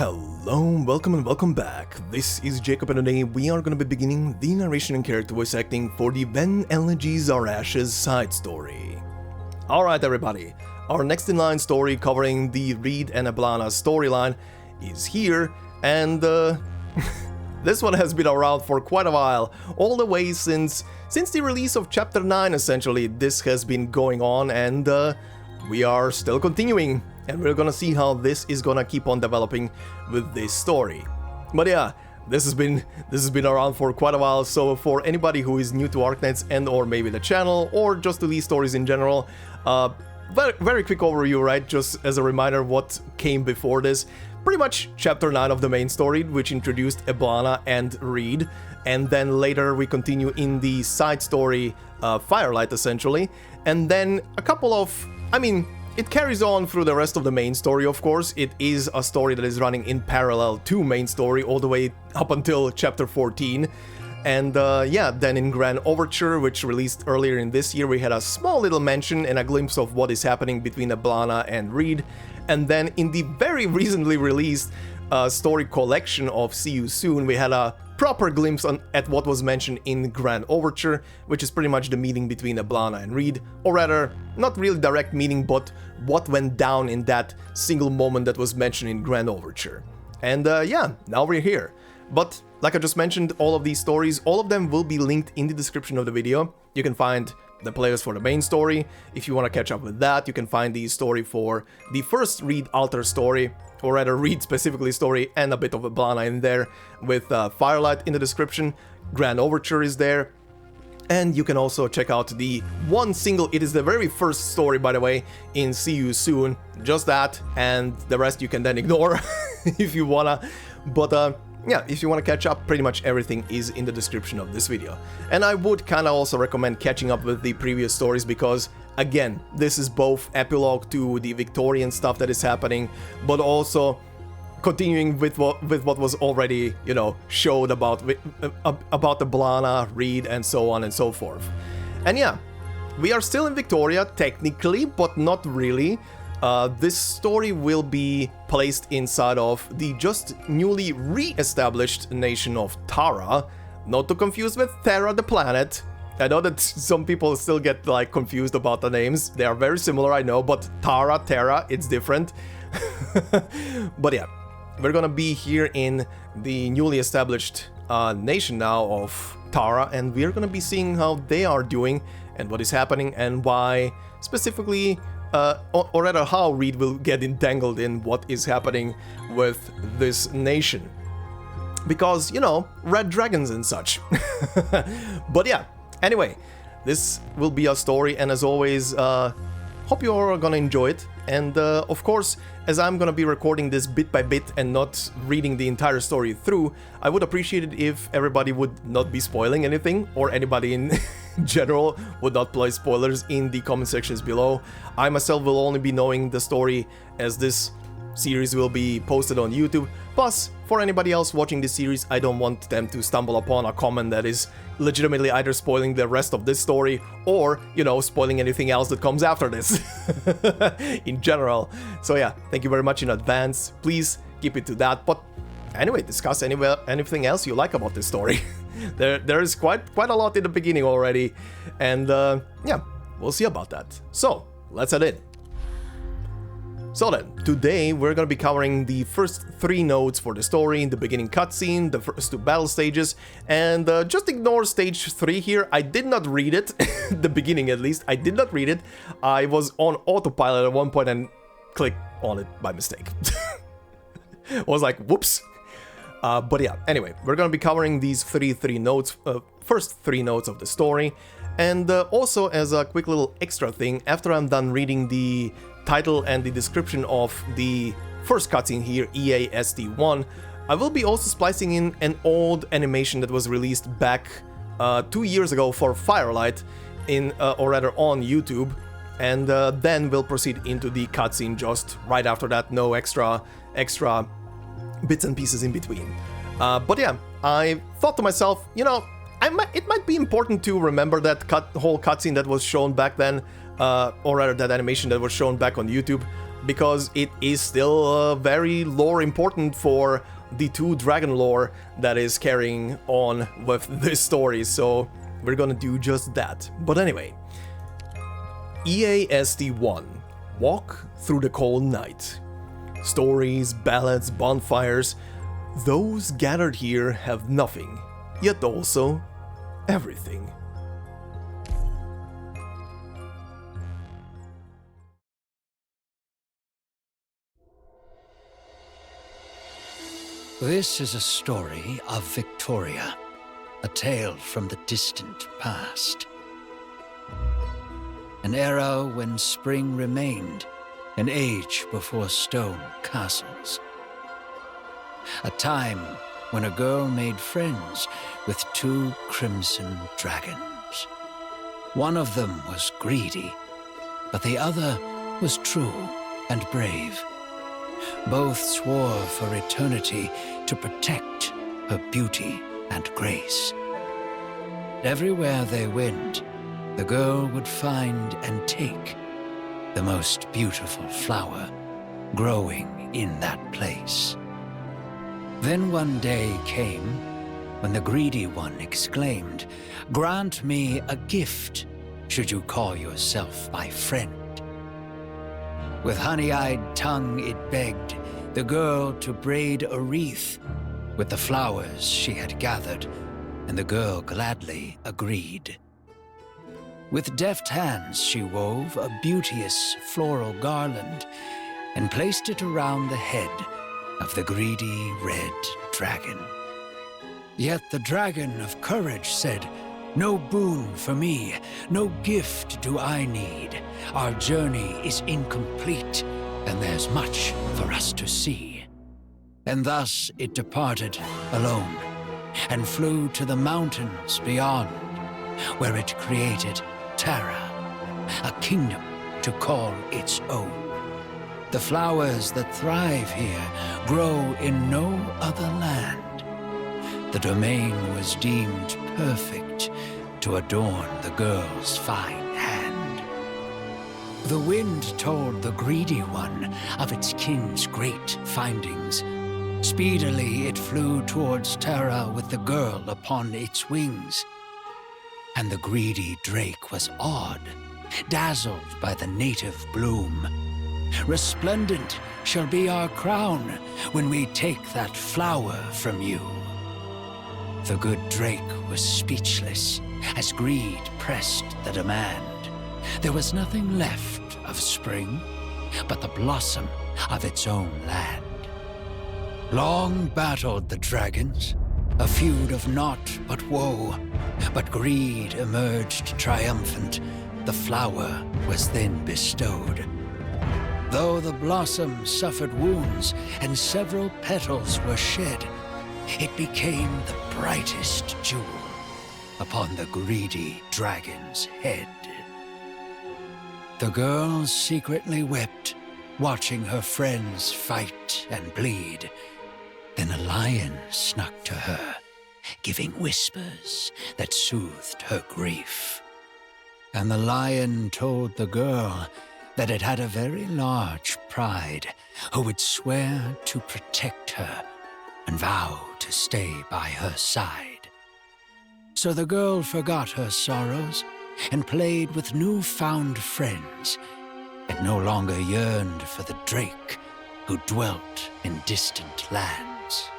Hello, welcome and welcome back. This is Jacob, and today we are going to be beginning the narration and character voice acting for the When Elegies Are Ashes side story. Alright everybody, our next in line story covering the Reed and Eblana storyline is here, and this one has been around for quite a while, all the way since the release of Chapter 9 essentially. This has been going on, and we are still continuing. And we're gonna see how this is gonna keep on developing with this story. But yeah, this has been around for quite a while, so for anybody who is new to Arknights and or maybe the channel, or just to these stories in general, very quick overview, right? Just as a reminder what came before this. Pretty much Chapter 9 of the main story, which introduced Eblana and Reed, and then later we continue in the side story, Firelight essentially, and then a couple of, it carries on through the rest of the main story, of course. It is a story that is running in parallel to main story all the way up until chapter 14. And yeah, then in Grand Overture, which released earlier in this year, we had a small little mention and a glimpse of what is happening between Eblana and Reed. And then in the very recently released story collection of See You Soon, we had a proper glimpse at what was mentioned in Grand Overture, which is pretty much the meeting between Eblana and Reed, or rather, not really direct meeting, but what went down in that single moment that was mentioned in Grand Overture. And yeah, now we're here. But like I just mentioned, all of these stories, all of them will be linked in the description of the video. You can find the playlist for the main story. If you want to catch up with that, you can find the story for the first Reed Alter story, or rather Reed specifically story, and a bit of Eblana in there, with Firelight in the description. Grand Overture is there. And you can also check out the one single, it is the very first story, by the way, in See You Soon. Just that, and the rest you can then ignore if you wanna. But yeah, if you want to catch up, pretty much everything is in the description of this video. And I would kind of also recommend catching up with the previous stories because, again, this is both epilogue to the Victorian stuff that is happening, but also continuing with what was already, you know, showed about Eblana, Reed, and so on and so forth. And yeah, we are still in Victoria, technically, but not really. This story will be placed inside of the just newly re-established nation of Tara, not to confuse with Terra the planet. I know that some people still get like confused about the names. They are very similar, I know, but Tara, Terra, it's different. But yeah, we're gonna be here in the newly established nation now of Tara, and we're gonna be seeing how they are doing and what is happening and why specifically, or rather how Reed will get entangled in what is happening with this nation. Because, you know, red dragons and such. But yeah, anyway, this will be a story, and as always, hope you are gonna enjoy it. And of course, as I'm gonna be recording this bit by bit and not reading the entire story through, I would appreciate it if everybody would not be spoiling anything, or anybody in general would not place spoilers in the comment sections below. I myself will only be knowing the story as this series will be posted on YouTube. Plus, for anybody else watching this series, I don't want them to stumble upon a comment that is legitimately either spoiling the rest of this story or, you know, spoiling anything else that comes after this in general. So yeah, thank you very much in advance. Please keep it to that. But anyway, discuss anything else you like about this story. There is quite a lot in the beginning already, and yeah, we'll see about that. So let's head in. So then, today we're gonna be covering the first 3 nodes for the story, the beginning cutscene, the first 2 battle stages, and just ignore stage 3 here. I did not read it, the beginning at least, I did not read it. I was on autopilot at one point and clicked on it by mistake. I was like, whoops. But yeah, anyway, we're gonna be covering these first 3 nodes of the story, and also as a quick little extra thing, after I'm done reading the title and the description of the first cutscene here, EAST1, I will be also splicing in an old animation that was released back 2 years ago for Firelight, or rather on YouTube, and then we'll proceed into the cutscene just right after that, no extra bits and pieces in between. But yeah, I thought to myself, you know, it might be important to remember that whole cutscene that was shown back then, or rather that animation that was shown back on YouTube. because it is still very lore important for the 2 dragon lore that is carrying on with this story, so we're gonna do just that. But anyway, EASD1, Walk Through the Cold Night. Stories, ballads, bonfires, those gathered here have nothing, yet also everything. This is a story of Victoria, a tale from the distant past. An era when spring remained, an age before stone castles. A time when a girl made friends with 2 crimson dragons. One of them was greedy, but the other was true and brave. Both swore for eternity to protect her beauty and grace. Everywhere they went, the girl would find and take the most beautiful flower growing in that place. Then one day came when the greedy one exclaimed, "Grant me a gift, should you call yourself my friend." With honey-eyed tongue it begged the girl to braid a wreath with the flowers she had gathered, and the girl gladly agreed. With deft hands she wove a beauteous floral garland and placed it around the head of the greedy red dragon. Yet the dragon of courage said, "No boon for me, no gift do I need. Our journey is incomplete, and there's much for us to see." And thus it departed alone, and flew to the mountains beyond, where it created Taran, a kingdom to call its own. The flowers that thrive here grow in no other land. The domain was deemed perfect to adorn the girl's fine hand. The wind told the greedy one of its kin's great findings. Speedily it flew towards Terra with the girl upon its wings. And the greedy drake was awed, dazzled by the native bloom. "Resplendent shall be our crown when we take that flower from you." The good drake was speechless as greed pressed the demand. There was nothing left of spring but the blossom of its own land. Long battled the dragons, a feud of naught but woe, but greed emerged triumphant. The flower was then bestowed. Though the blossom suffered wounds and several petals were shed, it became the brightest jewel upon the greedy dragon's head. The girl secretly wept, watching her friends fight and bleed. Then a lion snuck to her, giving whispers that soothed her grief. And the lion told the girl that it had a very large pride, who would swear to protect her and vow to stay by her side. So the girl forgot her sorrows and played with newfound friends, and no longer yearned for the drake who dwelt in distant lands.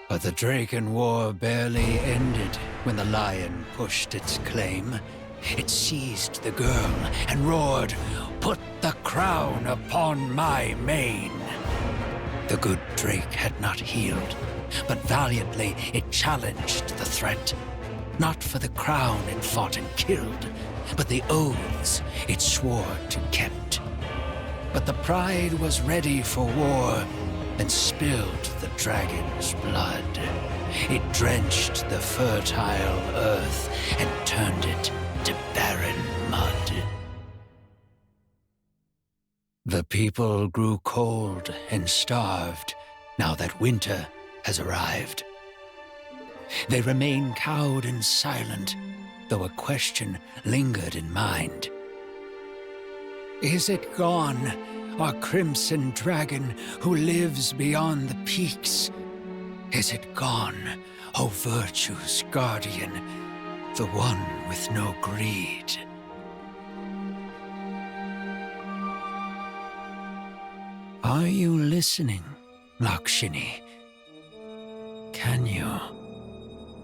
But the Draken War barely ended when the lion pushed its claim. It seized the girl and roared, "Put the crown upon my mane!" The good drake had not healed, but valiantly it challenged the threat. Not for the crown it fought and killed, but the oaths it swore to kept. But the pride was ready for war and spilled the dragon's blood. It drenched the fertile earth and turned it to barren mud. The people grew cold and starved now that winter has arrived. They remain cowed and silent, though a question lingered in mind. Is it gone, our crimson dragon who lives beyond the peaks? Is it gone, O virtue's guardian, the one with no greed? Are you listening, Loughshinny? Can you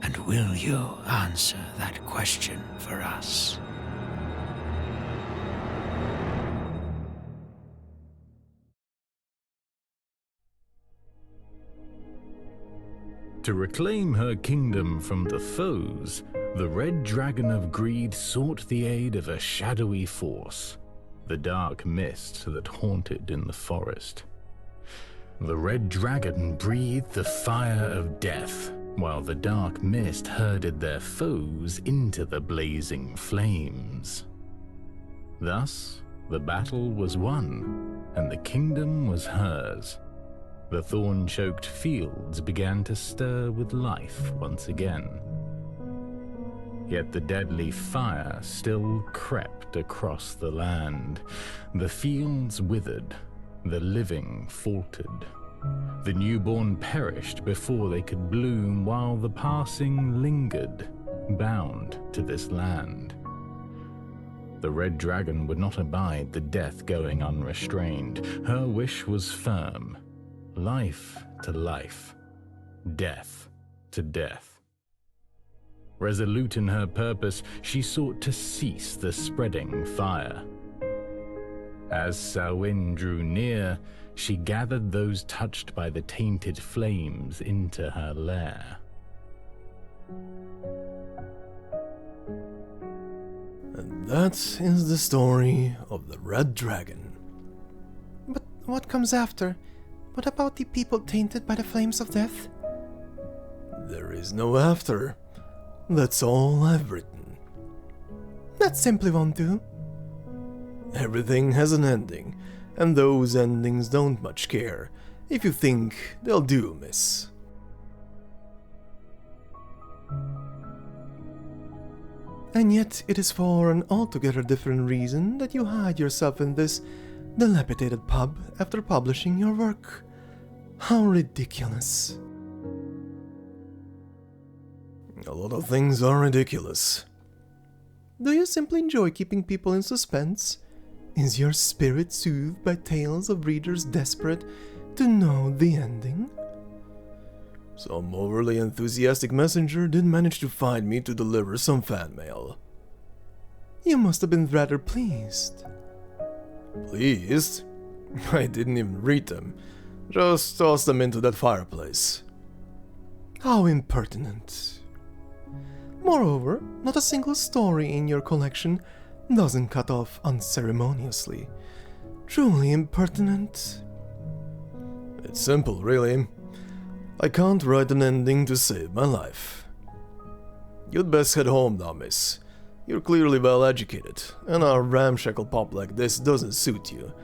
and will you answer that question for us? To reclaim her kingdom from the foes, the Red Dragon of Greed sought the aid of a shadowy force, the dark mist that haunted in the forest. The Red Dragon breathed the fire of death, while the dark mist herded their foes into the blazing flames. Thus, the battle was won, and the kingdom was hers. The thorn-choked fields began to stir with life once again. Yet the deadly fire still crept across the land. The fields withered, the living faltered. The newborn perished before they could bloom, while the passing lingered, bound to this land. The Red Dragon would not abide the death going unrestrained. Her wish was firm. Life to life, death to death. Resolute in her purpose, she sought to cease the spreading fire. As Samhain drew near, she gathered those touched by the tainted flames into her lair. And that is the story of the Red Dragon. But what comes after? What about the people tainted by the flames of death? There is no after. That's all I've written. That simply won't do. Everything has an ending, and those endings don't much care, if you think they'll do, miss. And yet it is for an altogether different reason that you hide yourself in this dilapidated pub after publishing your work. How ridiculous. A lot of things are ridiculous. Do you simply enjoy keeping people in suspense? Is your spirit soothed by tales of readers desperate to know the ending? Some overly enthusiastic messenger did manage to find me to deliver some fan mail. You must have been rather pleased. Pleased? I didn't even read them. Just tossed them into that fireplace. How impertinent. Moreover, not a single story in your collection doesn't cut off unceremoniously. Truly impertinent. It's simple, really. I can't write an ending to save my life. You'd best head home now, miss. You're clearly well educated, and a ramshackle pop like this doesn't suit you.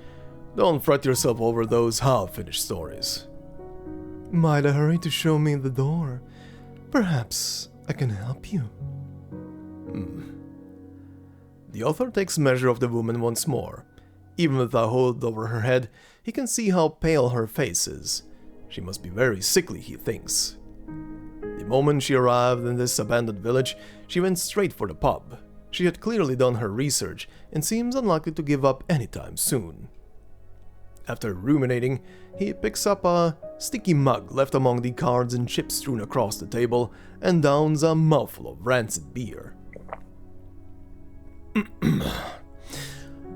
Don't fret yourself over those half-finished stories. Might I hurry to show me the door? Perhaps I can help you. The author takes measure of the woman once more. Even with a hood over her head, he can see how pale her face is. She must be very sickly, he thinks. The moment she arrived in this abandoned village, she went straight for the pub. She had clearly done her research and seems unlikely to give up anytime soon. After ruminating, he picks up a sticky mug left among the cards and chips strewn across the table and downs a mouthful of rancid beer.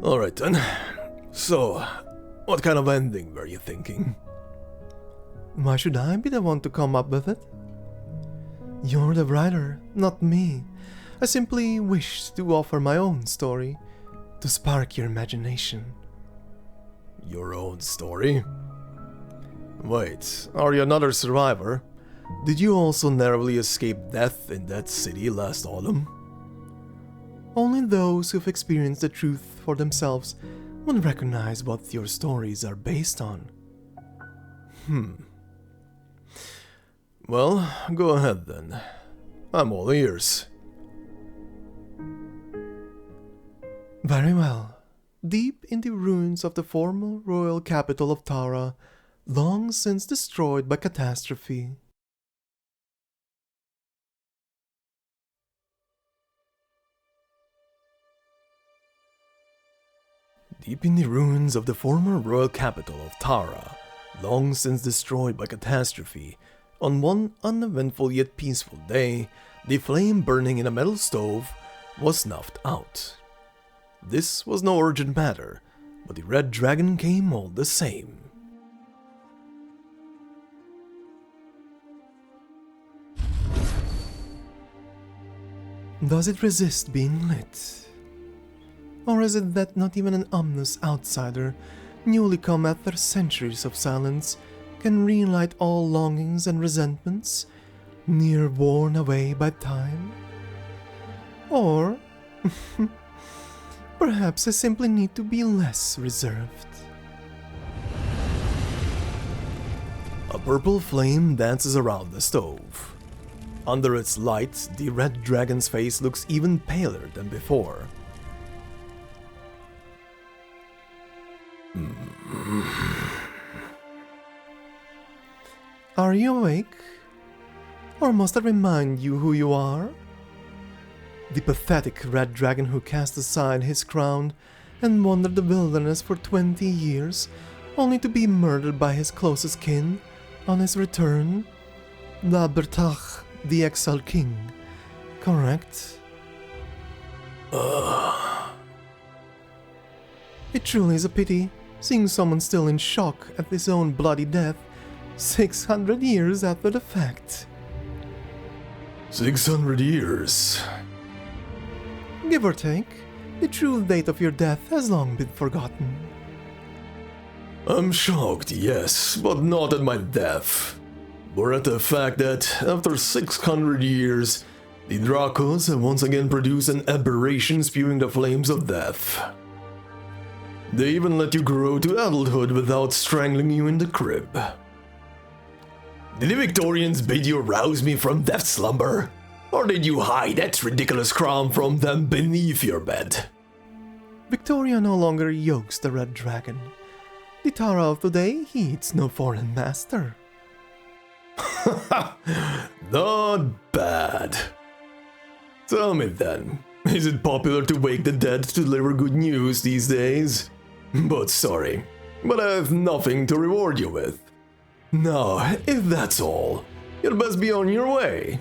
Alright then. So, what kind of ending were you thinking? Why should I be the one to come up with it? You're the writer, not me. I simply wished to offer my own story, to spark your imagination. Your own story? Wait, are you another survivor? Did you also narrowly escape death in that city last autumn? Only those who've experienced the truth for themselves will recognize what your stories are based on. Well, go ahead then. I'm all ears. Very well. deep in the ruins of the former royal capital of Tara, long since destroyed by catastrophe. Deep in the ruins of the former royal capital of Tara, long since destroyed by catastrophe, on one uneventful yet peaceful day, the flame burning in a metal stove was snuffed out. This was no urgent matter, but the red dragon came all the same. Does it resist being lit? Or is it that not even an ominous outsider, newly come after centuries of silence, can relight all longings and resentments, near worn away by time? Or perhaps I simply need to be less reserved. A purple flame dances around the stove. Under its light, the red dragon's face looks even paler than before. Are you awake? Or must I remind you who you are? The pathetic red dragon who cast aside his crown and wandered the wilderness for 20 years, only to be murdered by his closest kin on his return? Labertach, the exile king, correct? It truly is a pity, seeing someone still in shock at his own bloody death, 600 years after the fact. 600 years. Give or take, the true date of your death has long been forgotten. I'm shocked, yes, but not at my death. Or at the fact that, after 600 years, the Dracos have once again produced an aberration spewing the flames of death. They even let you grow to adulthood without strangling you in the crib. Did the Victorians bid you rouse me from death slumber? Or did you hide that ridiculous crown from them beneath your bed? Victoria no longer yokes the red dragon. The Tara of today heeds no foreign master. Not bad. Tell me then, is it popular to wake the dead to deliver good news these days? But sorry, but I have nothing to reward you with. Now, if that's all, you'd best be on your way.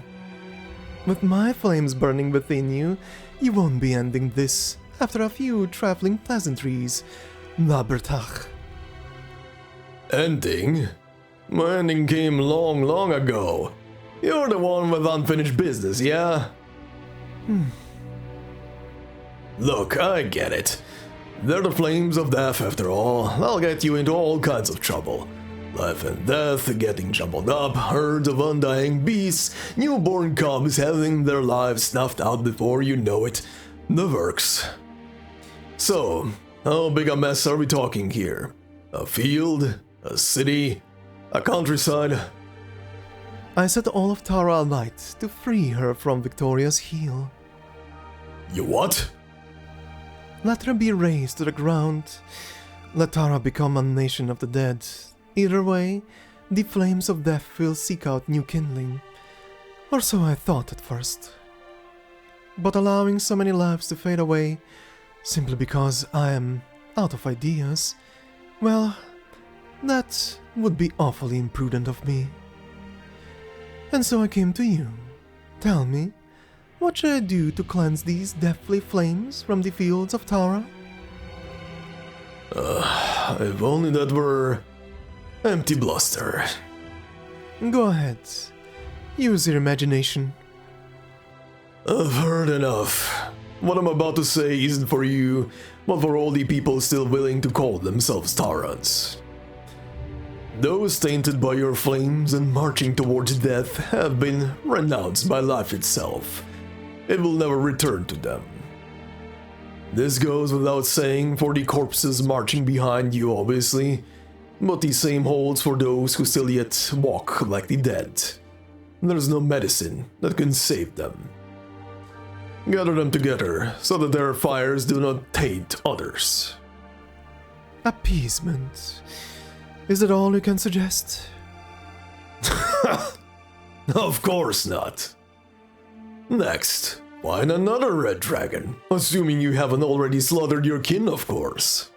With my flames burning within you, you won't be ending this after a few trifling pleasantries, Labertach. Ending? My ending came long ago. You're the one with unfinished business, yeah? Look, I get it. They're the flames of death after all. I'll get you into all kinds of trouble. Life and death, getting jumbled up, herds of undying beasts, newborn cubs having their lives snuffed out before you know it. The works. So, how big a mess are we talking here? A field? A city? A countryside? I set all of Tara alight to free her from Victoria's heel. You what? Let her be razed to the ground. Let Tara become a nation of the dead. Either way, the flames of death will seek out new kindling. Or so I thought at first. But allowing so many lives to fade away, simply because I am out of ideas, well, that would be awfully imprudent of me. And so I came to you. Tell me, what should I do to cleanse these deathly flames from the fields of Tara? If only that were empty bluster. Go ahead. Use your imagination. I've heard enough. What I'm about to say isn't for you, but for all the people still willing to call themselves Tarans. Those tainted by your flames and marching towards death have been renounced by life itself. It will never return to them. This goes without saying for the corpses marching behind you, obviously, but the same holds for those who still yet walk like the dead. There's no medicine that can save them. Gather them together so that their fires do not taint others. Appeasement. Is that all you can suggest? Of course not. Next, find another red dragon, assuming you haven't already slaughtered your kin, of course.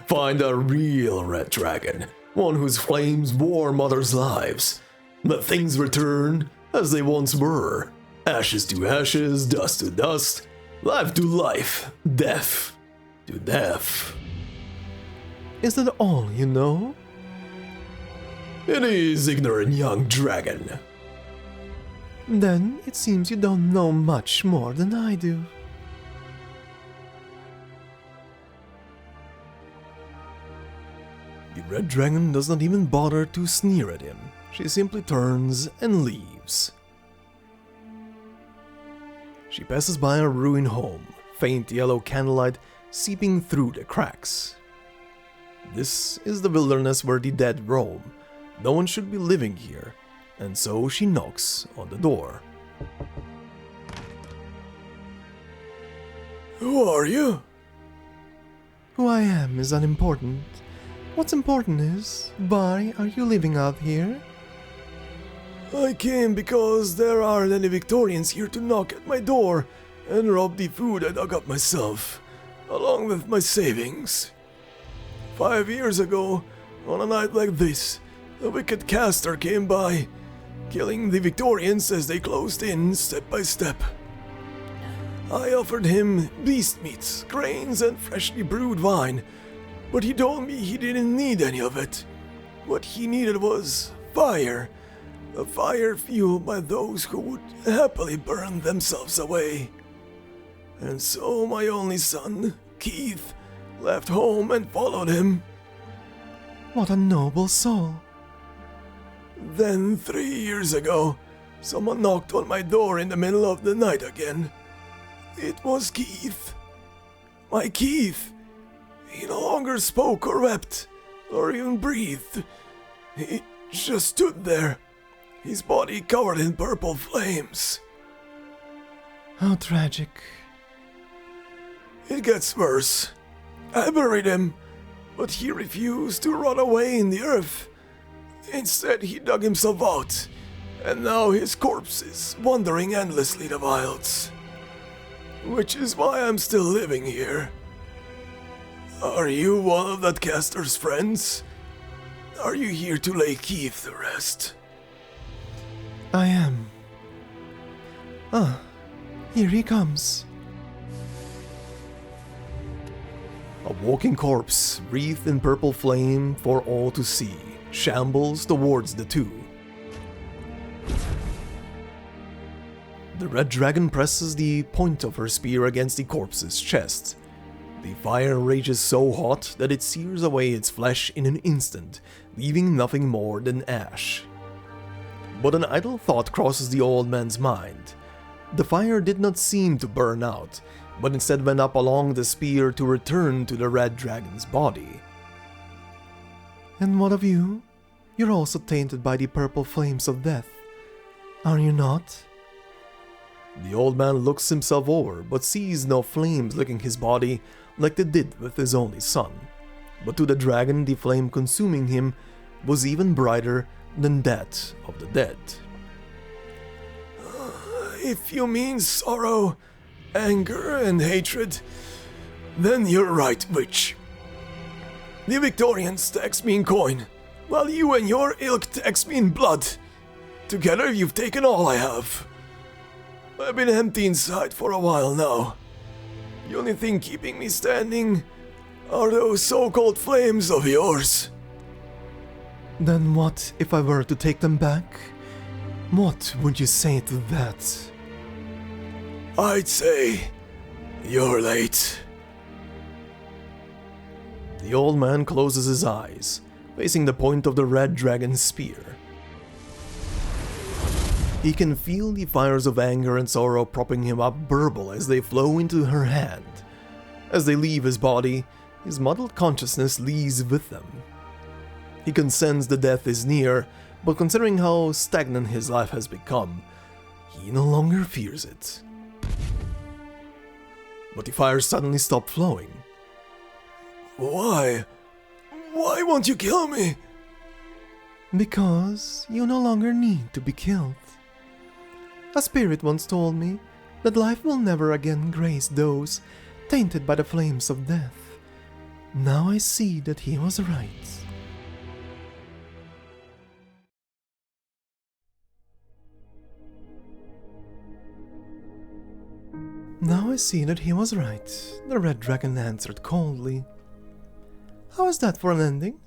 Find a real red dragon, one whose flames warm others' lives. Let things return as they once were. Ashes to ashes, dust to dust, life to life, death to death. Is that all you know? It is, ignorant young dragon. Then it seems you don't know much more than I do. The red dragon does not even bother to sneer at him. She simply turns and leaves. She passes by a ruined home, faint yellow candlelight seeping through the cracks. This is the wilderness where the dead roam. No one should be living here, and so she knocks on the door. Who are you? Who I am is unimportant. What's important is, why are you living out here? I came because there aren't any Victorians here to knock at my door and rob the food I dug up myself, along with my savings. 5 years ago, on a night like this, a wicked caster came by, killing the Victorians as they closed in step by step. I offered him beast meats, grains, and freshly brewed wine, but he told me he didn't need any of it. What he needed was fire, a fire fueled by those who would happily burn themselves away. And so my only son, Keith, left home and followed him. What a noble soul. Then 3 years ago, someone knocked on my door in the middle of the night again. It was Keith. My Keith. He no longer spoke or wept, or even breathed. He just stood there, his body covered in purple flames. How tragic. It gets worse. I buried him, but he refused to rot away in the earth. Instead, he dug himself out, and now his corpse is wandering endlessly the wilds. Which is why I'm still living here. Are you one of that caster's friends? Are you here to lay Keith to rest? I am. Ah, here he comes. A walking corpse, wreathed in purple flame for all to see, shambles towards the two. The red dragon presses the point of her spear against the corpse's chest. The fire rages so hot that it sears away its flesh in an instant, leaving nothing more than ash. But an idle thought crosses the old man's mind. The fire did not seem to burn out, but instead went up along the spear to return to the red dragon's body. And what of you? You're also tainted by the purple flames of death, are you not? The old man looks himself over, but sees no flames licking his body like they did with his only son. But to the dragon, the flame consuming him was even brighter than that of the dead. If you mean sorrow, anger, and hatred, then you're right, witch. The Victorians tax me in coin, while you and your ilk tax me in blood. Together you've taken all I have. I've been empty inside for a while now. The only thing keeping me standing are those so-called flames of yours. Then what if I were to take them back? What would you say to that? I'd say you're late. The old man closes his eyes, facing the point of the red dragon's spear. He can feel the fires of anger and sorrow propping him up burble as they flow into her hand. As they leave his body, his muddled consciousness leaves with them. He can sense the death is near, but considering how stagnant his life has become, he no longer fears it. But the fires suddenly stop flowing. Why? Why won't you kill me? Because you no longer need to be killed. A spirit once told me that life will never again grace those tainted by the flames of death. Now I see that he was right. Now I see that he was right, the red dragon answered coldly. How is that for an ending?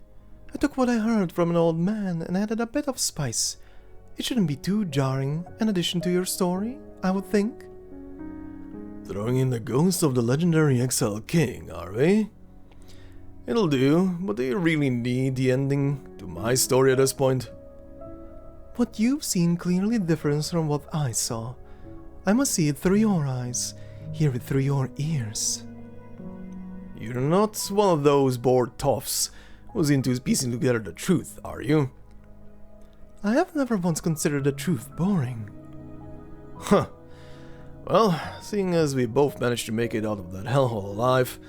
I took what I heard from an old man and added a bit of spice. It shouldn't be too jarring, an addition to your story, I would think. Throwing in the ghost of the legendary exile king, are we? It'll do, but do you really need the ending to my story at this point? What you've seen clearly differs from what I saw. I must see it through your eyes, hear it through your ears. You're not one of those bored toffs who's into piecing together the truth, are you? I have never once considered the truth boring. Huh. Well, seeing as we both managed to make it out of that hellhole alive,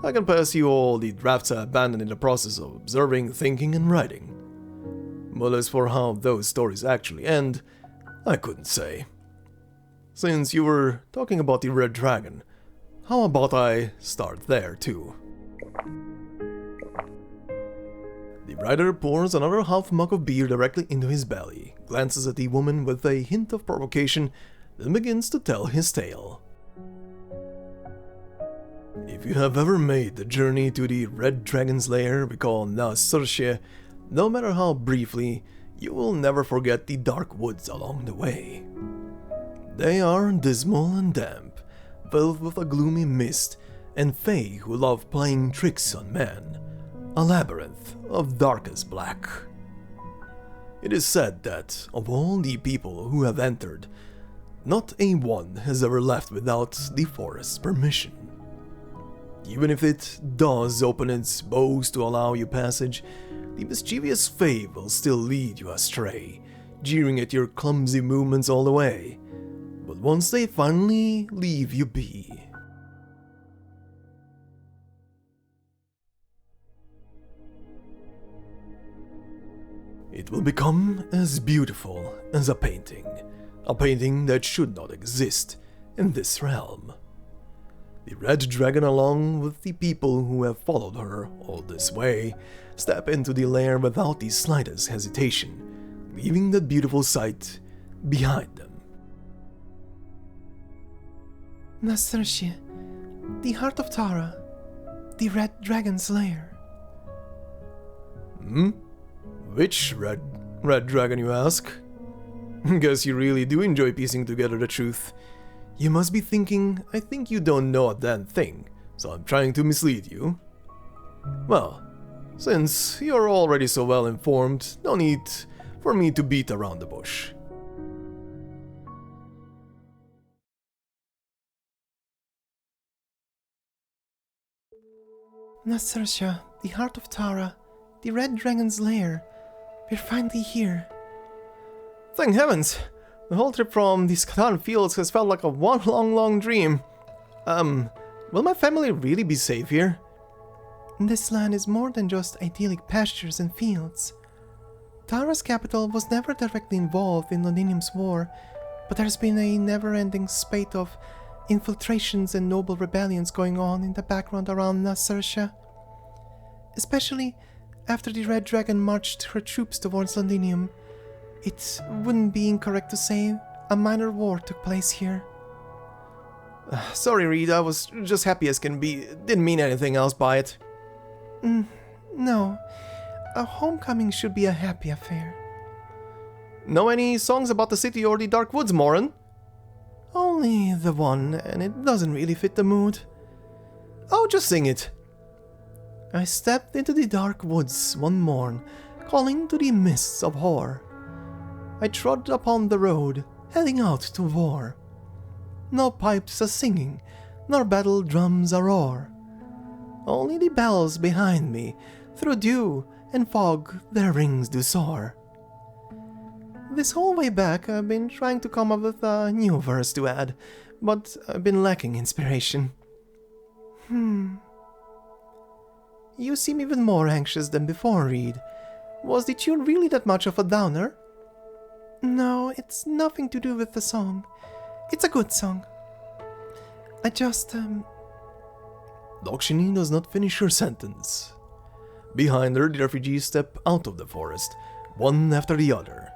I can pass you all the drafts I abandoned in the process of observing, thinking, and writing. But as for how those stories actually end, I couldn't say. Since you were talking about the red dragon, how about I start there too? The writer pours another half mug of beer directly into his belly, glances at the woman with a hint of provocation, then begins to tell his tale. If you have ever made the journey to the red dragon's lair we call Na Saoirsí, no matter how briefly, you will never forget the dark woods along the way. They are dismal and damp, filled with a gloomy mist, and fae who love playing tricks on men. A labyrinth of darkest black. It is said that, of all the people who have entered, not a one has ever left without the forest's permission. Even if it does open its bows to allow you passage, the mischievous fae will still lead you astray, jeering at your clumsy movements all the way. But once they finally leave you be, it will become as beautiful as a painting that should not exist in this realm. The red dragon, along with the people who have followed her all this way, step into the lair without the slightest hesitation, leaving that beautiful sight behind them. Na Saoirsí, the heart of Tara, the red dragon's lair. Which red dragon, you ask? Guess you really do enjoy piecing together the truth. You must be thinking, I think you don't know a damn thing, so I'm trying to mislead you. Well, since you're already so well informed, no need for me to beat around the bush. Na Saoirsí, the heart of Tara, the red dragon's lair. We're finally here. Thank heavens! The whole trip from the Taran fields has felt like a one long dream. Will my family really be safe here? This land is more than just idyllic pastures and fields. Tara's capital was never directly involved in Londinium's war, but there's been a never-ending spate of infiltrations and noble rebellions going on in the background around Na Saoirsí. Especially after the Red Dragon marched her troops towards Londinium, it wouldn't be incorrect to say a minor war took place here. Sorry, Reed, I was just happy as can be. Didn't mean anything else by it. No. A homecoming should be a happy affair. Know any songs about the city or the dark woods, Morin? Only the one, and it doesn't really fit the mood. Oh, just sing it. I stepped into the dark woods one morn, calling to the mists of horror. I trod upon the road, heading out to war. No pipes a-singing, nor battle drums a-roar. Only the bells behind me, through dew and fog their rings do soar. This whole way back I've been trying to come up with a new verse to add, but I've been lacking inspiration. You seem even more anxious than before, Reed. Was the tune really that much of a downer? No, it's nothing to do with the song. It's a good song. I just, Loughshinny does not finish her sentence. Behind her, the refugees step out of the forest, one after the other.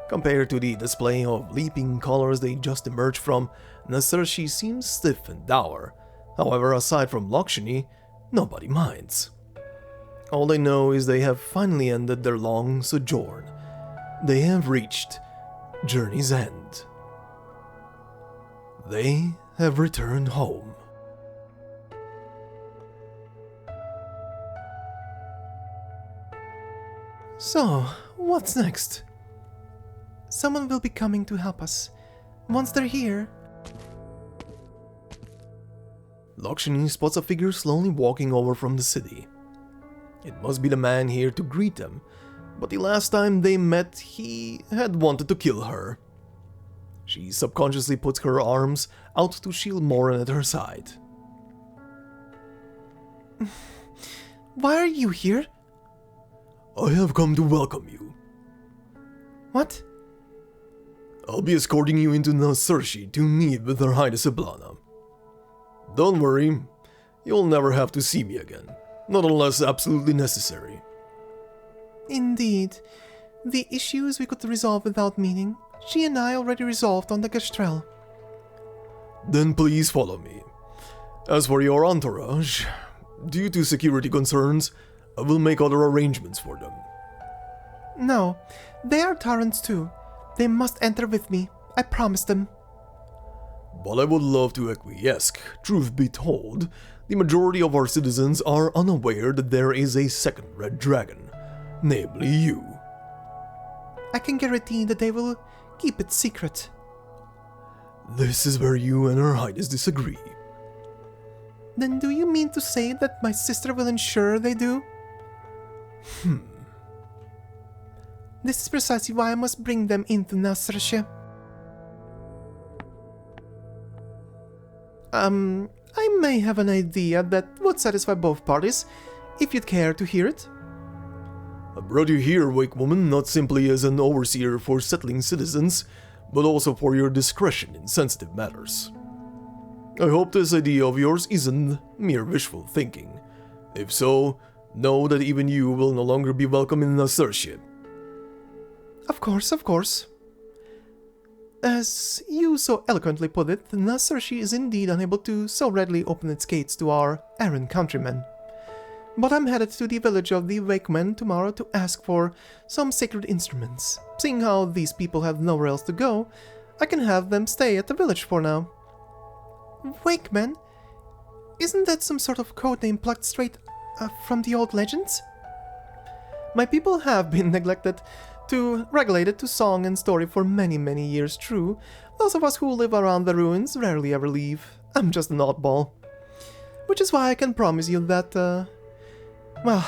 Compared to the display of leaping colors they just emerged from, Na Saoirsí seems stiff and dour. However, aside from Loughshinny, nobody minds. All they know is they have finally ended their long sojourn. They have reached journey's end. They have returned home. So, what's next? Someone will be coming to help us. Once they're here... Loughshinny spots a figure slowly walking over from the city. It must be the man here to greet them, but the last time they met, he had wanted to kill her. She subconsciously puts her arms out to shield Moran at her side. Why are you here? I have come to welcome you. What? I'll be escorting you into Na Saoirsí to meet with Her Highness Eblana. Don't worry, you'll never have to see me again, not unless absolutely necessary. Indeed. The issues we could resolve without meeting, she and I already resolved on the Gastrel. Then please follow me. As for your entourage, due to security concerns, I will make other arrangements for them. No, they are Tarans too. They must enter with me. I promised them. While I would love to acquiesce, truth be told, the majority of our citizens are unaware that there is a second red dragon, namely you. I can guarantee that they will keep it secret. This is where you and Her Highness disagree. Then do you mean to say that my sister will ensure they do? This is precisely why I must bring them into Na Saoirsí. I may have an idea that would satisfy both parties, if you'd care to hear it. I brought you here, Wake Woman, not simply as an overseer for settling citizens, but also for your discretion in sensitive matters. I hope this idea of yours isn't mere wishful thinking. If so, know that even you will no longer be welcome in Na Saoirsí. Of course, of course. As you so eloquently put it, Na Saoirsí is indeed unable to so readily open its gates to our errant countrymen. But I'm headed to the village of the Wakemen tomorrow to ask for some sacred instruments. Seeing how these people have nowhere else to go, I can have them stay at the village for now. Wakemen? Isn't that some sort of codename plucked straight from the old legends? My people have been neglected to regulated to song and story for many, many years, true. Those of us who live around the ruins rarely ever leave. I'm just an oddball. Which is why I can promise you that, well,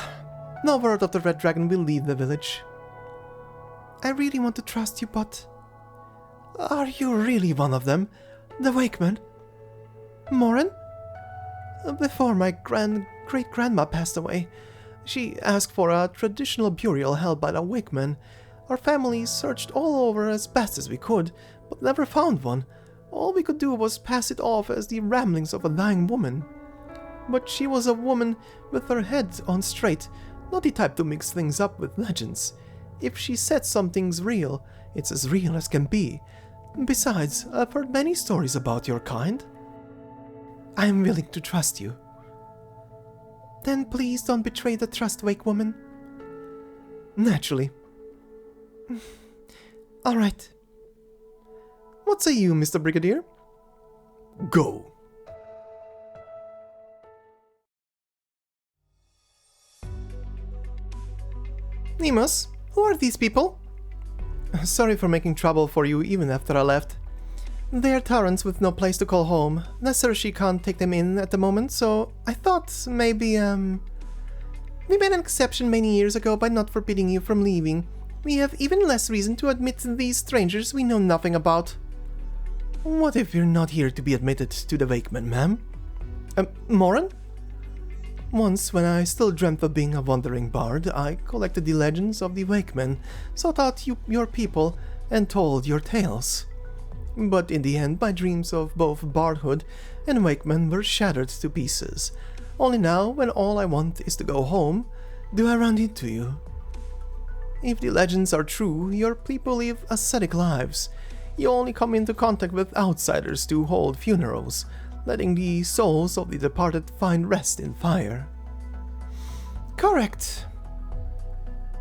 no word of the Red Dragon will leave the village. I really want to trust you, but... Are you really one of them? The Wakemen? Moran? Before my great-grandma passed away, she asked for a traditional burial held by the Wakemen. Our family searched all over as best as we could, but never found one. All we could do was pass it off as the ramblings of a dying woman. But she was a woman with her head on straight, not the type to mix things up with legends. If she said something's real, it's as real as can be. Besides, I've heard many stories about your kind. I'm willing to trust you. Then please don't betray the trust, Wake Woman. Naturally. Alright. What say you, Mr. Brigadier? Go. Nemus, who are these people? Sorry for making trouble for you even after I left. They're Tarans with no place to call home. Na Saoirsí can't take them in at the moment, so I thought maybe, we made an exception many years ago by not forbidding you from leaving. We have even less reason to admit these strangers we know nothing about. What if you're not here to be admitted to the Wakemen, ma'am? Moran? Once, when I still dreamt of being a wandering bard, I collected the legends of the Wakemen, sought out your people, and told your tales. But in the end, my dreams of both bardhood and Wakemen were shattered to pieces. Only now, when all I want is to go home, do I run into you. If the legends are true, your people live ascetic lives. You only come into contact with outsiders to hold funerals, letting the souls of the departed find rest in fire. Correct.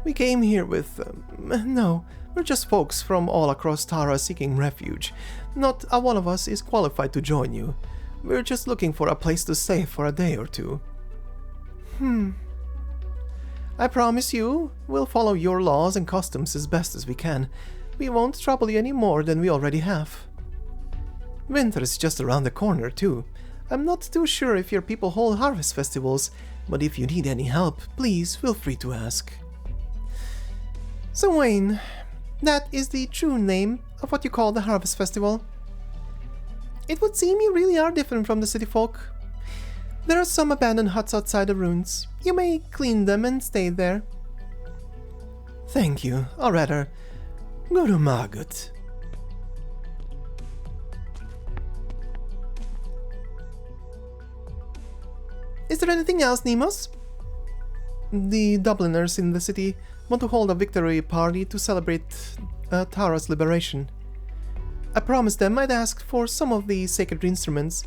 We came here with... no, we're just folks from all across Tara seeking refuge. Not a one of us is qualified to join you. We're just looking for a place to stay for a day or two. I promise you, we'll follow your laws and customs as best as we can. We won't trouble you any more than we already have. Winter is just around the corner, too. I'm not too sure if your people hold harvest festivals, but if you need any help, please feel free to ask. So Wayne, that is the true name of what you call the harvest festival. It would seem you really are different from the city folk. There are some abandoned huts outside the ruins. You may clean them and stay there. Thank you, or rather, Guru Magut. Is there anything else, Nemos? The Dubliners in the city want to hold a victory party to celebrate Tara's liberation. I promised them I'd ask for some of the sacred instruments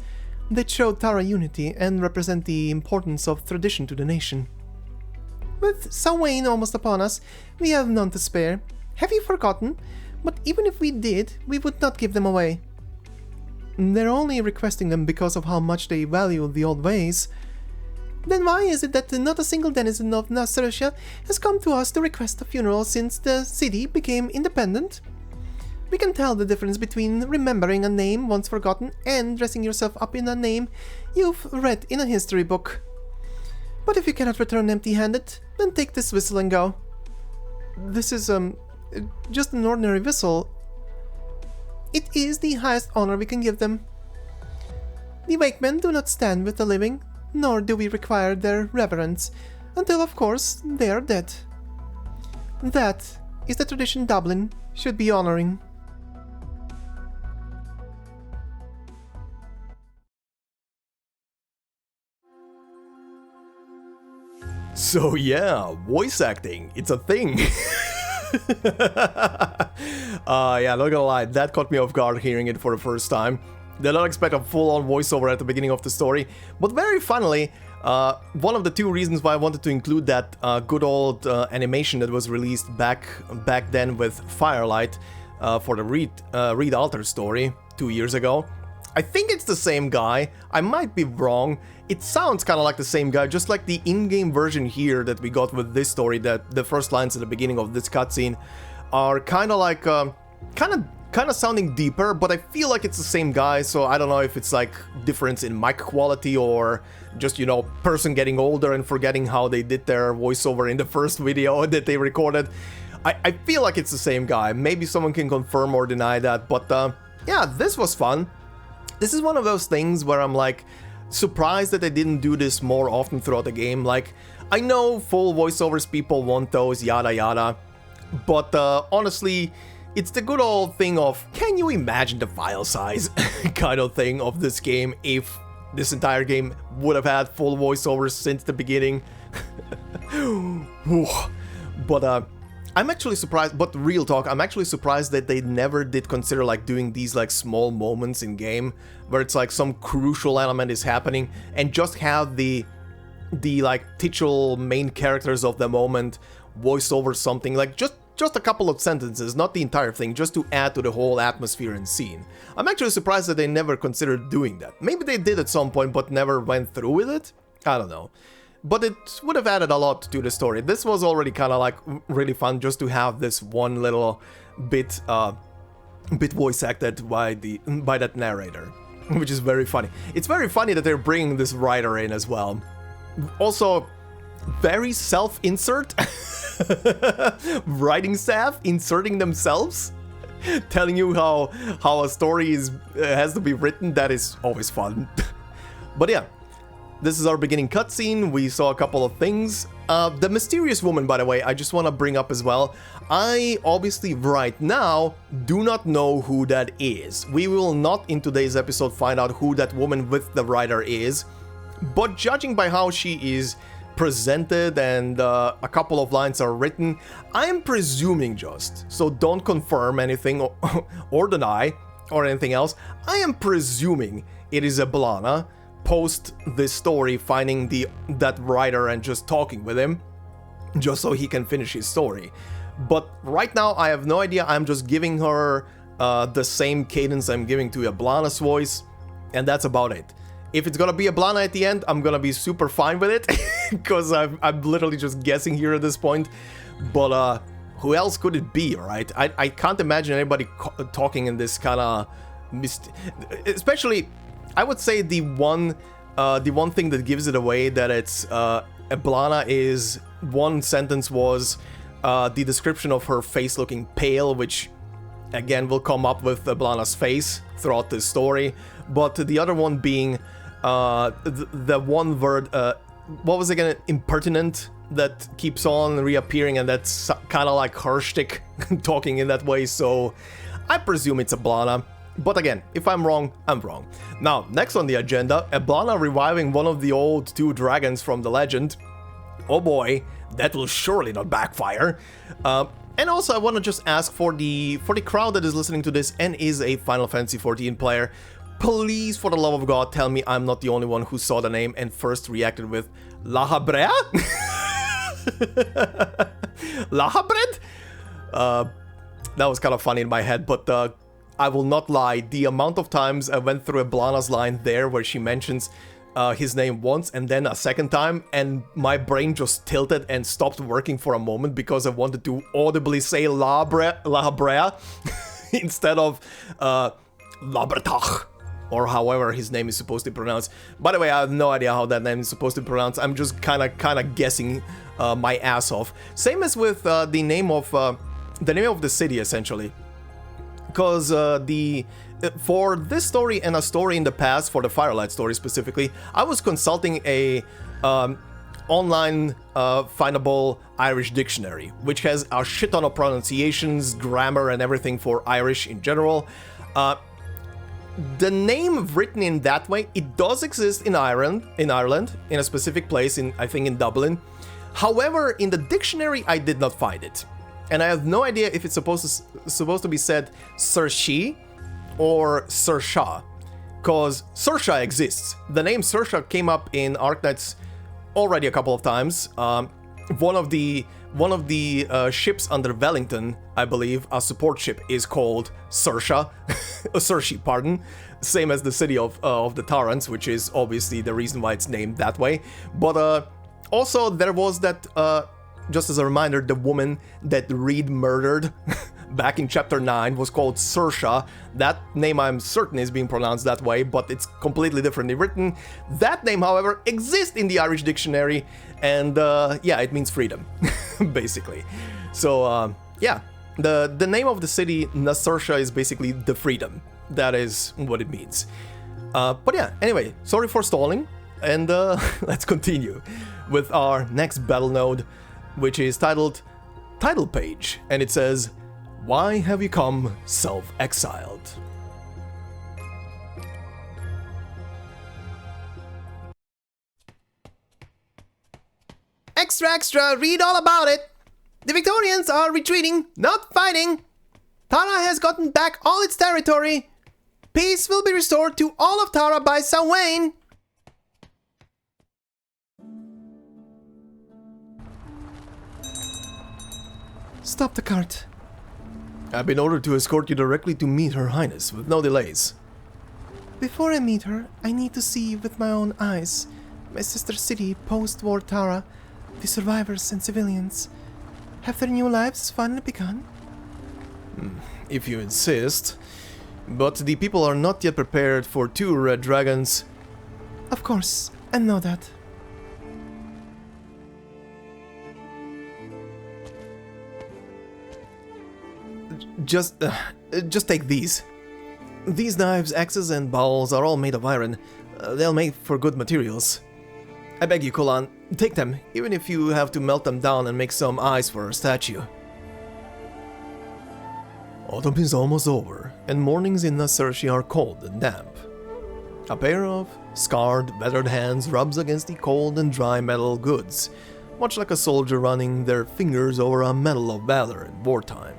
that show Tara unity and represent the importance of tradition to the nation. With Saoirsí almost upon us, we have none to spare. Have you forgotten? But even if we did, we would not give them away. They're only requesting them because of how much they value the old ways. Then why is it that not a single denizen of Na Saoirsí has come to us to request a funeral since the city became independent? We can tell the difference between remembering a name once forgotten and dressing yourself up in a name you've read in a history book. But if you cannot return empty-handed, then take this whistle and go. This is, just an ordinary whistle. It is the highest honor we can give them. The Wakemen do not stand with the living, nor do we require their reverence, until, of course, they are dead. That is the tradition Dublin should be honoring. So yeah, voice acting, it's a thing. Yeah, not gonna lie, that caught me off guard hearing it for the first time. Did not expect a full-on voiceover at the beginning of the story, but very funnily, one of the two reasons why I wanted to include that good old animation that was released back then with Firelight for the Reed Alter story 2 years ago. I think it's the same guy, I might be wrong. It sounds kind of like the same guy, just like the in-game version here that we got with this story, that the first lines at the beginning of this cutscene are kind of like, kind of sounding deeper, but I feel like it's the same guy, so I don't know if it's like difference in mic quality or just, you know, person getting older and forgetting how they did their voiceover in the first video that they recorded. I feel like it's the same guy. Maybe someone can confirm or deny that, but yeah, this was fun. This is one of those things where I'm like surprised that they didn't do this more often throughout the game. Like, I know full voiceovers, people want those, yada yada, but honestly, it's the good old thing of, can you imagine the file size kind of thing of this game if this entire game would have had full voiceovers since the beginning? But I'm actually surprised, but real talk, I'm actually surprised that they never did consider like doing these like small moments in game where it's like some crucial element is happening and just have the like titular main characters of the moment voice over something, like just a couple of sentences, not the entire thing, just to add to the whole atmosphere and scene. I'm actually surprised that they never considered doing that. Maybe they did at some point but never went through with it? I don't know. But it would have added a lot to the story. This was already kind of like really fun just to have this one little bit voice acted by that narrator, which is very funny. It's very funny that they're bringing this writer in as well. Also, very self-insert. Writing staff inserting themselves, telling you how a story has to be written. That is always fun. But yeah, this is our beginning cutscene. We saw a couple of things. The mysterious woman, by the way, I just want to bring up as well. I obviously right now do not know who that is. We will not in today's episode find out who that woman with the rider is, but judging by how she is presented and a couple of lines are written, I am presuming just, so don't confirm anything or deny or anything else, I am presuming it is Eblana, post this story finding that rider and just talking with him, just so he can finish his story. But right now I have no idea, I'm just giving her the same cadence I'm giving to Eblana's voice, and that's about it. If it's gonna be Eblana at the end, I'm gonna be super fine with it, because I'm literally just guessing here at this point. But who else could it be, right? I can't imagine anybody talking in this kind of especially, I would say the one thing that gives it away that it's Eblana is, one sentence was the description of her face looking pale, which again will come up with Eblana's face throughout this story. But the other one being the one word, what was it again? Impertinent, that keeps on reappearing, and that's kind of like her shtick, talking in that way. So I presume it's Eblana. But again, if I'm wrong, I'm wrong. Now, next on the agenda, Eblana reviving one of the old two dragons from the legend. Oh boy, that will surely not backfire. And also, I want to just ask for the crowd that is listening to this and is a Final Fantasy XIV player, please, for the love of God, tell me I'm not the only one who saw the name and first reacted with Lahabrea? Lahabred? That was kind of funny in my head, but I will not lie, the amount of times I went through Eblana's line there where she mentions his name once and then a second time, and my brain just tilted and stopped working for a moment because I wanted to audibly say Lahabrea instead of Labretach, or however his name is supposed to be pronounced. By the way, I have no idea how that name is supposed to be pronounced. I'm just kind of guessing my ass off. Same as with the name of the city, essentially. Because for this story and a story in the past, for the Firelight story specifically, I was consulting a online findable Irish dictionary, which has a shit ton of pronunciations, grammar, and everything for Irish in general. The name written in that way, it does exist in Ireland, in a specific place, I think in Dublin. However, in the dictionary, I did not find it. And I have no idea if it's supposed to be said Saoirsí or Saoirsí, because Saoirsí exists. The name Saoirsí came up in Arknights already a couple of times. One of the ships under Wellington, I believe, a support ship, is called Saoirsí, Saoirsí, pardon. Same as the city of the Tarans, which is obviously the reason why it's named that way. But also there was that. Just as a reminder, the woman that Reed murdered back in chapter 9 was called Saoirsí. That name I'm certain is being pronounced that way, but it's completely differently written. That name, however, exists in the Irish dictionary, and yeah, it means freedom, basically. So yeah, the name of the city, Na Saoirsí, is basically the freedom. That is what it means. But yeah, anyway, sorry for stalling, and let's continue with our next battle node, which is titled Title Page, and it says, "Why have you come self-exiled?" Extra, extra, read all about it! The Victorians are retreating, not fighting! Tara has gotten back all its territory! Peace will be restored to all of Tara by Samhain! Stop the cart. I've been ordered to escort you directly to meet Her Highness, with no delays. Before I meet her, I need to see with my own eyes my sister city post-war Tara, the survivors and civilians. Have their new lives finally begun? If you insist. But the people are not yet prepared for 2 red dragons. Of course, I know that. Just take these. These knives, axes, and bowls are all made of iron. They'll make for good materials. I beg you, Kulan, take them, even if you have to melt them down and make some eyes for our statue. Autumn is almost over, and mornings in Na Saoirsí are cold and damp. A pair of scarred, battered hands rubs against the cold and dry metal goods, much like a soldier running their fingers over a medal of valor in wartime.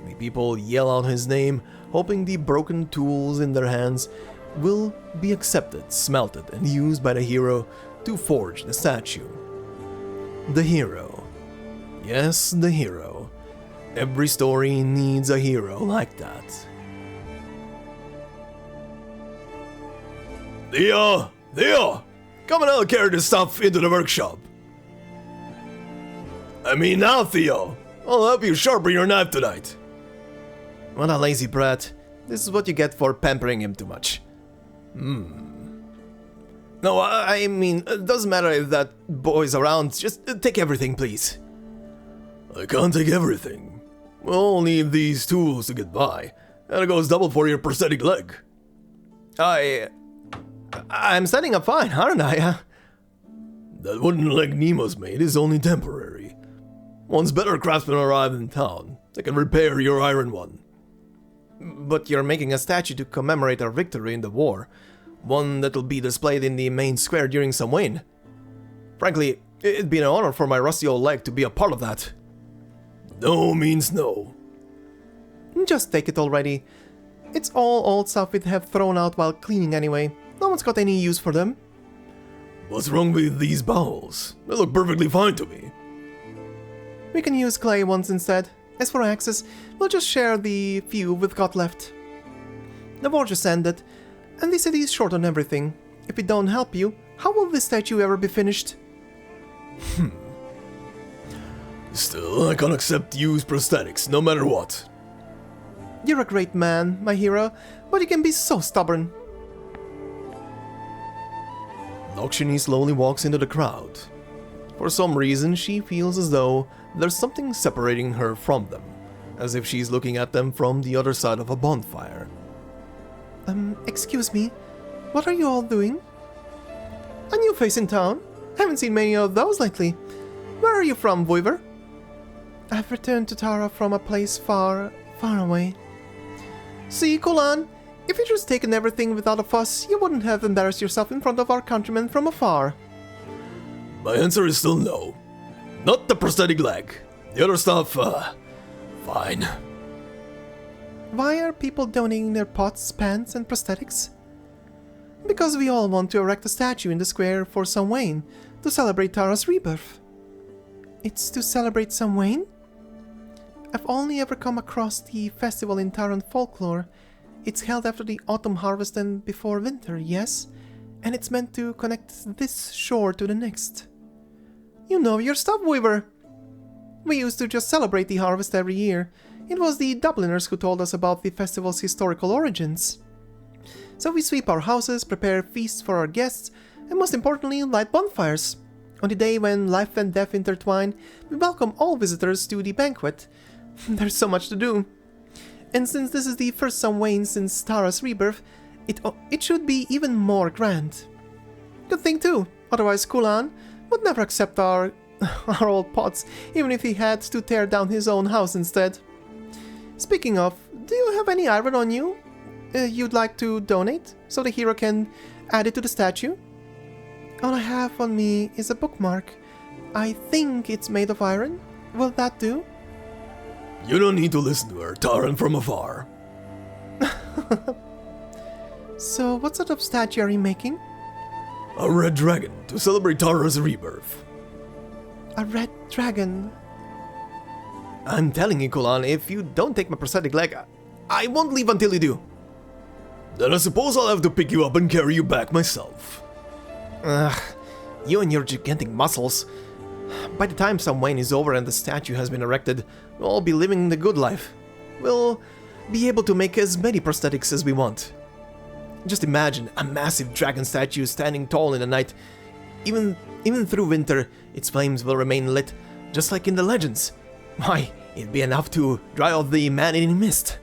The people yell out his name, hoping the broken tools in their hands will be accepted, smelted, and used by the hero to forge the statue. The hero. Yes, the hero. Every story needs a hero like that. Theo! Theo! Come and I'll carry this stuff into the workshop. I mean now, Theo! I'll help you sharpen your knife tonight. What a lazy brat. This is what you get for pampering him too much. No, I mean, it doesn't matter if that boy's around, just take everything, please. I can't take everything. We'll need these tools to get by, and it goes double for your prosthetic leg. I'm standing up fine, aren't I? That wooden leg Nemo's made is only temporary. Once better craftsmen arrive in town, they can repair your iron one. But you're making a statue to commemorate our victory in the war, one that'll be displayed in the main square during Samhain. Frankly, it'd be an honor for my rusty old leg to be a part of that. No means no. Just take it already. It's all old stuff we'd have thrown out while cleaning anyway. No one's got any use for them. What's wrong with these bowls? They look perfectly fine to me. We can use clay ones instead. As for axes, we'll just share the few we've got left. The war just ended, and the city is short on everything. If we don't help you, how will this statue ever be finished? Still, I can't accept used prosthetics, no matter what. You're a great man, my hero, but you can be so stubborn. Loughshinny slowly walks into the crowd. For some reason, she feels as though there's something separating her from them, as if she's looking at them from the other side of a bonfire. Excuse me, what are you all doing? A new face in town? Haven't seen many of those lately. Where are you from, Weaver? I've returned to Tara from a place far, far away. See, Kulan, if you'd just taken everything without a fuss, you wouldn't have embarrassed yourself in front of our countrymen from afar. My answer is still no. Not the prosthetic leg. The other stuff, fine. Why are people donating their pots, pans, and prosthetics? Because we all want to erect a statue in the square for Samhain to celebrate Tara's rebirth. It's to celebrate Samhain? I've only ever come across the festival in Taran folklore. It's held after the autumn harvest and before winter, yes? And it's meant to connect this shore to the next. You know your stuff, Weaver! We used to just celebrate the harvest every year. It was the Dubliners who told us about the festival's historical origins. So we sweep our houses, prepare feasts for our guests, and most importantly, light bonfires. On the day when life and death intertwine, we welcome all visitors to the banquet. There's so much to do. And since this is the first Samhain since Tara's rebirth, it should be even more grand. Good thing too, otherwise Kulan would never accept our old pots, even if he had to tear down his own house instead. Speaking of, do you have any iron on you? You'd like to donate, so the hero can add it to the statue? All I have on me is a bookmark. I think it's made of iron. Will that do? You don't need to listen to her, Taran from afar. So what sort of statue are you making? A red dragon, to celebrate Tara's rebirth. A red dragon? I'm telling you, Kulan, if you don't take my prosthetic leg, I won't leave until you do. Then I suppose I'll have to pick you up and carry you back myself. Ugh, you and your gigantic muscles. By the time Samhain is over and the statue has been erected, we'll all be living the good life. We'll be able to make as many prosthetics as we want. Just imagine a massive dragon statue standing tall in the night. Even through winter, its flames will remain lit, just like in the legends. Why, it'd be enough to dry out the man-eating mist.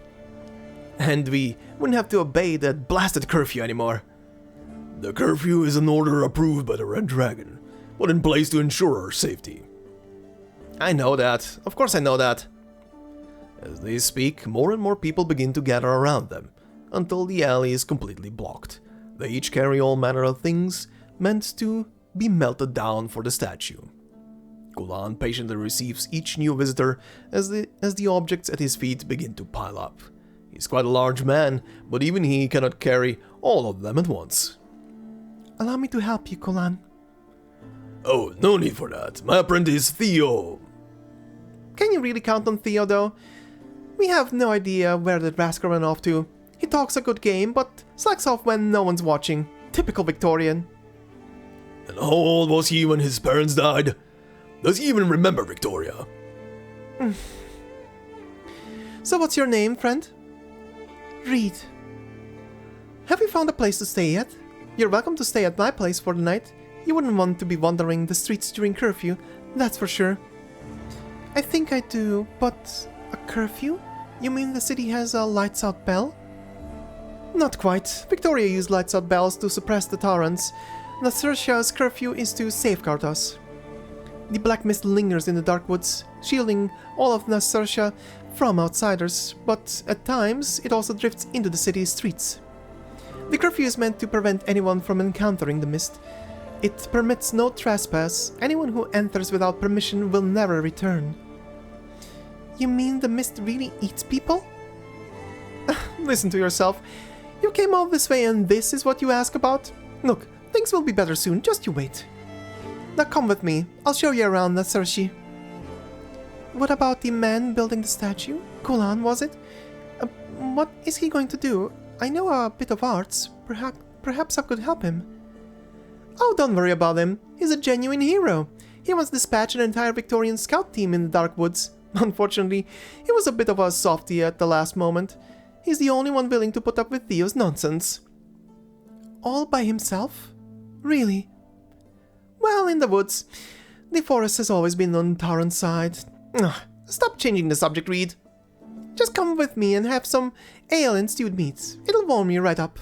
And we wouldn't have to obey that blasted curfew anymore. The curfew is an order approved by the Red Dragon, put in place to ensure our safety. I know that. Of course I know that. As they speak, more and more people begin to gather around them, until the alley is completely blocked. They each carry all manner of things meant to be melted down for the statue. Kulan patiently receives each new visitor as the objects at his feet begin to pile up. He's quite a large man, but even he cannot carry all of them at once. Allow me to help you, Kulan. Oh, no need for that. My apprentice Theo. Can you really count on Theo, though? We have no idea where the rascal ran off to. He talks a good game, but slacks off when no one's watching. Typical Victorian. And how old was he when his parents died? Does he even remember Victoria? So what's your name, friend? Reed. Have you found a place to stay yet? You're welcome to stay at my place for the night. You wouldn't want to be wandering the streets during curfew, that's for sure. I think I do, but a curfew? You mean the city has a lights-out bell? Not quite. Victoria used lights-out bells to suppress the Tarans. Na Saoirsí's curfew is to safeguard us. The black mist lingers in the dark woods, shielding all of Na Saoirsí from outsiders, but at times it also drifts into the city's streets. The curfew is meant to prevent anyone from encountering the mist. It permits no trespass. Anyone who enters without permission will never return. You mean the mist really eats people? Listen to yourself. You came all this way and this is what you ask about? Look, things will be better soon, just you wait. Now come with me, I'll show you around Na Saoirsí. What about the man building the statue? Kulan, was it? What is he going to do? I know a bit of arts. Perhaps I could help him. Oh, don't worry about him. He's a genuine hero. He once dispatched an entire Victorian scout team in the dark woods. Unfortunately, he was a bit of a softie at the last moment. He's the only one willing to put up with Theo's nonsense. All by himself? Really? Well, in the woods. The forest has always been on Taran's side. Stop changing the subject, Reed. Just come with me and have some ale and stewed meats. It'll warm you right up.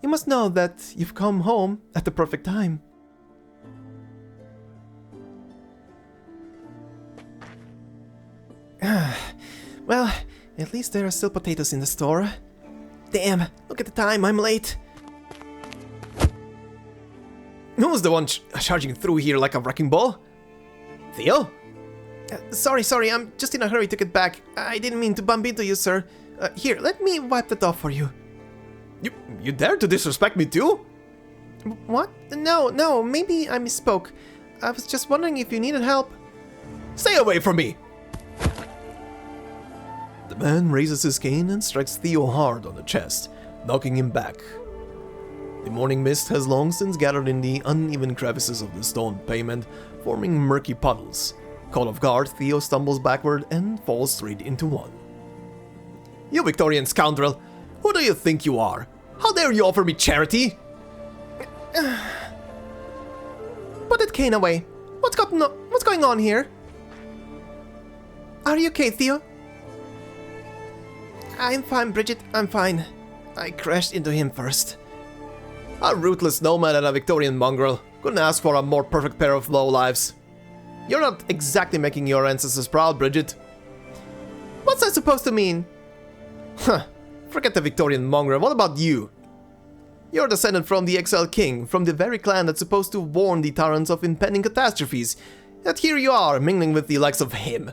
You must know that you've come home at the perfect time. Well, at least there are still potatoes in the store. Damn, look at the time, I'm late. Who's the one charging through here like a wrecking ball? Theo? Sorry, I'm just in a hurry to get back. I didn't mean to bump into you, sir. Here, let me wipe that off for you. You dare to disrespect me too? What? No, maybe I misspoke. I was just wondering if you needed help. Stay away from me! The man raises his cane and strikes Theo hard on the chest, knocking him back. The morning mist has long since gathered in the uneven crevices of the stone pavement, forming murky puddles. Caught off guard, Theo stumbles backward and falls straight into one. You Victorian scoundrel! Who do you think you are? How dare you offer me charity? Put that cane away. What's going on here? Are you okay, Theo? I'm fine, Bridget, I'm fine. I crashed into him first. A ruthless nomad and a Victorian mongrel. Couldn't ask for a more perfect pair of lowlives. You're not exactly making your ancestors proud, Bridget. What's that supposed to mean? Huh, forget the Victorian mongrel, what about you? You're descended from the exile king, from the very clan that's supposed to warn the Tarans of impending catastrophes. Yet here you are, mingling with the likes of him.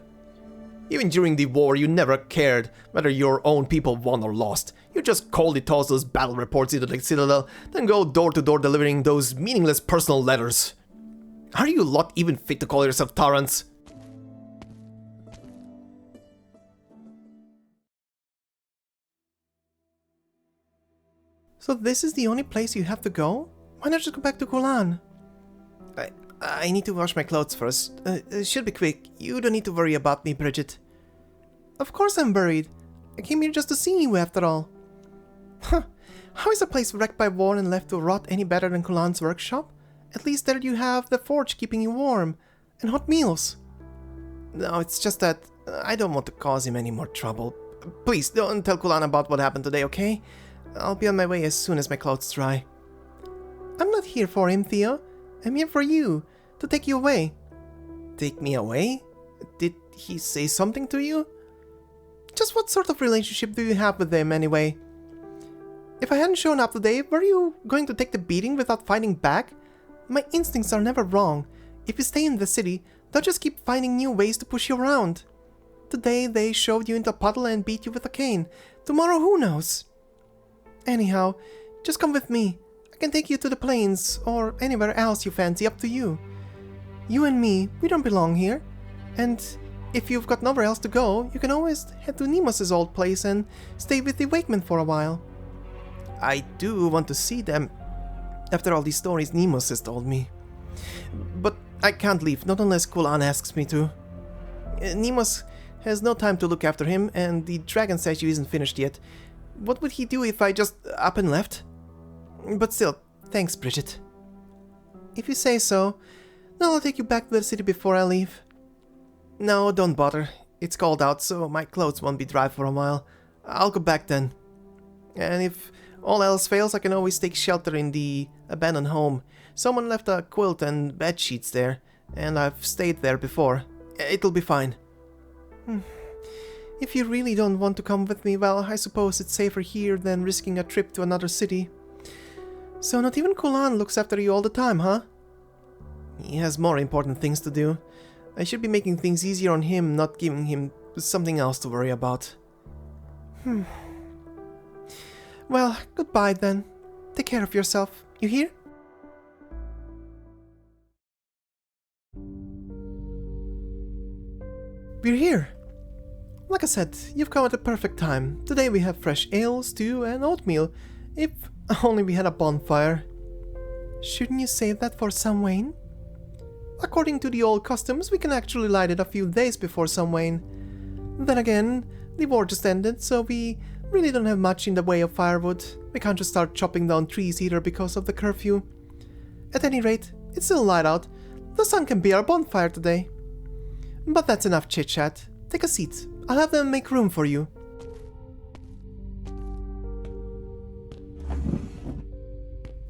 Even during the war, you never cared whether your own people won or lost. You just coldly toss those battle reports into the citadel, then go door to door delivering those meaningless personal letters. Are you lot even fit to call yourself Tarans? So this is the only place you have to go? Why not just go back to Kulan? I need to wash my clothes first. It should be quick. You don't need to worry about me, Bridget. Of course I'm worried. I came here just to see you after all. Huh. How is a place wrecked by war and left to rot any better than Kulan's workshop? At least there you have the forge keeping you warm. And hot meals. No, it's just that I don't want to cause him any more trouble. Please, don't tell Kulan about what happened today, okay? I'll be on my way as soon as my clothes dry. I'm not here for him, Theo. I'm here for you, to take you away. Take me away? Did he say something to you? Just what sort of relationship do you have with him, anyway? If I hadn't shown up today, were you going to take the beating without fighting back? My instincts are never wrong. If you stay in the city, they'll just keep finding new ways to push you around. Today they shoved you into a puddle and beat you with a cane. Tomorrow, who knows? Anyhow, just come with me. I can take you to the plains, or anywhere else you fancy, up to you. You and me, we don't belong here. And if you've got nowhere else to go, you can always head to Nemo's old place and stay with the Wakemen for a while. I do want to see them, after all these stories Nemo's has told me. But I can't leave, not unless Kulan asks me to. Nemo's has no time to look after him, and the dragon statue isn't finished yet. What would he do if I just up and left? But still, thanks, Bridget. If you say so, then I'll take you back to the city before I leave. No, don't bother. It's cold out, so my clothes won't be dry for a while. I'll go back then. And if all else fails, I can always take shelter in the abandoned home. Someone left a quilt and bed sheets there, and I've stayed there before. It'll be fine. If you really don't want to come with me, well, I suppose it's safer here than risking a trip to another city. So not even Kulan looks after you all the time, huh? He has more important things to do. I should be making things easier on him, not giving him something else to worry about. Well, goodbye then. Take care of yourself. You hear? We're here. Like I said, you've come at the perfect time. Today we have fresh ale, stew, and oatmeal. If only we had a bonfire. Shouldn't you save that for Samhain? According to the old customs, we can actually light it a few days before Samhain. Then again, the war just ended, so we really don't have much in the way of firewood. We can't just start chopping down trees either because of the curfew. At any rate, it's still light out. The sun can be our bonfire today. But that's enough chit-chat. Take a seat. I'll have them make room for you.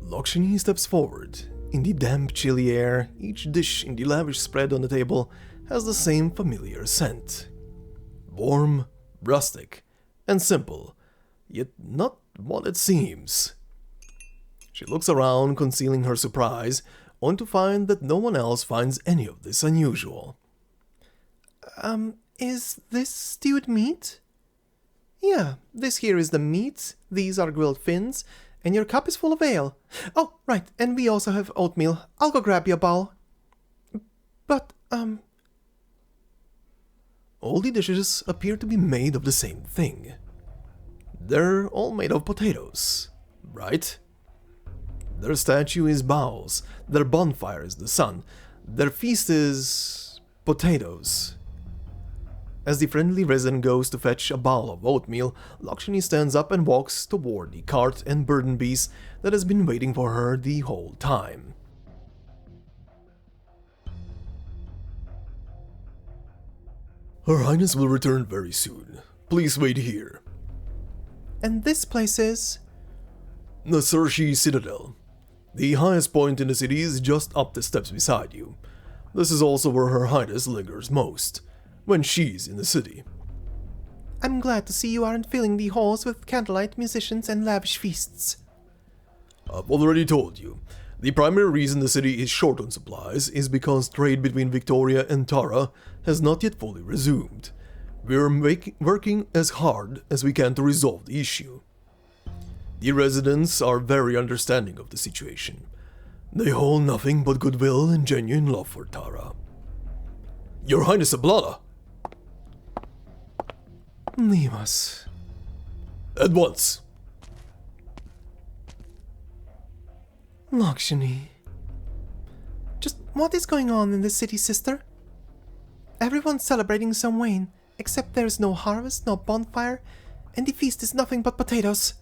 Loughshinny steps forward. In the damp, chilly air, each dish in the lavish spread on the table has the same familiar scent. Warm, rustic, and simple, yet not what it seems. She looks around, concealing her surprise, only to find that no one else finds any of this unusual. Is this stewed meat? Yeah, this here is the meat, these are grilled fins, and your cup is full of ale. Oh, right, and we also have oatmeal. I'll go grab you a bowl. But, All the dishes appear to be made of the same thing. They're all made of potatoes, right? Their statue is bowls, their bonfire is the sun, their feast is potatoes. As the friendly resident goes to fetch a bowl of oatmeal, Loughshinny stands up and walks toward the cart and burden beast that has been waiting for her the whole time. Her Highness will return very soon. Please wait here. And this place is? Na Saoirsí Citadel. The highest point in the city is just up the steps beside you. This is also where Her Highness lingers most, when she's in the city. I'm glad to see you aren't filling the halls with candlelight, musicians, and lavish feasts. I've already told you. The primary reason the city is short on supplies is because trade between Victoria and Tara has not yet fully resumed. We're working as hard as we can to resolve the issue. The residents are very understanding of the situation. They hold nothing but goodwill and genuine love for Tara. Your Highness Eblana! Leave us. At once! Loughshinny. Just what is going on in the city, sister? Everyone's celebrating Samhain, except there's no harvest, no bonfire, and the feast is nothing but potatoes.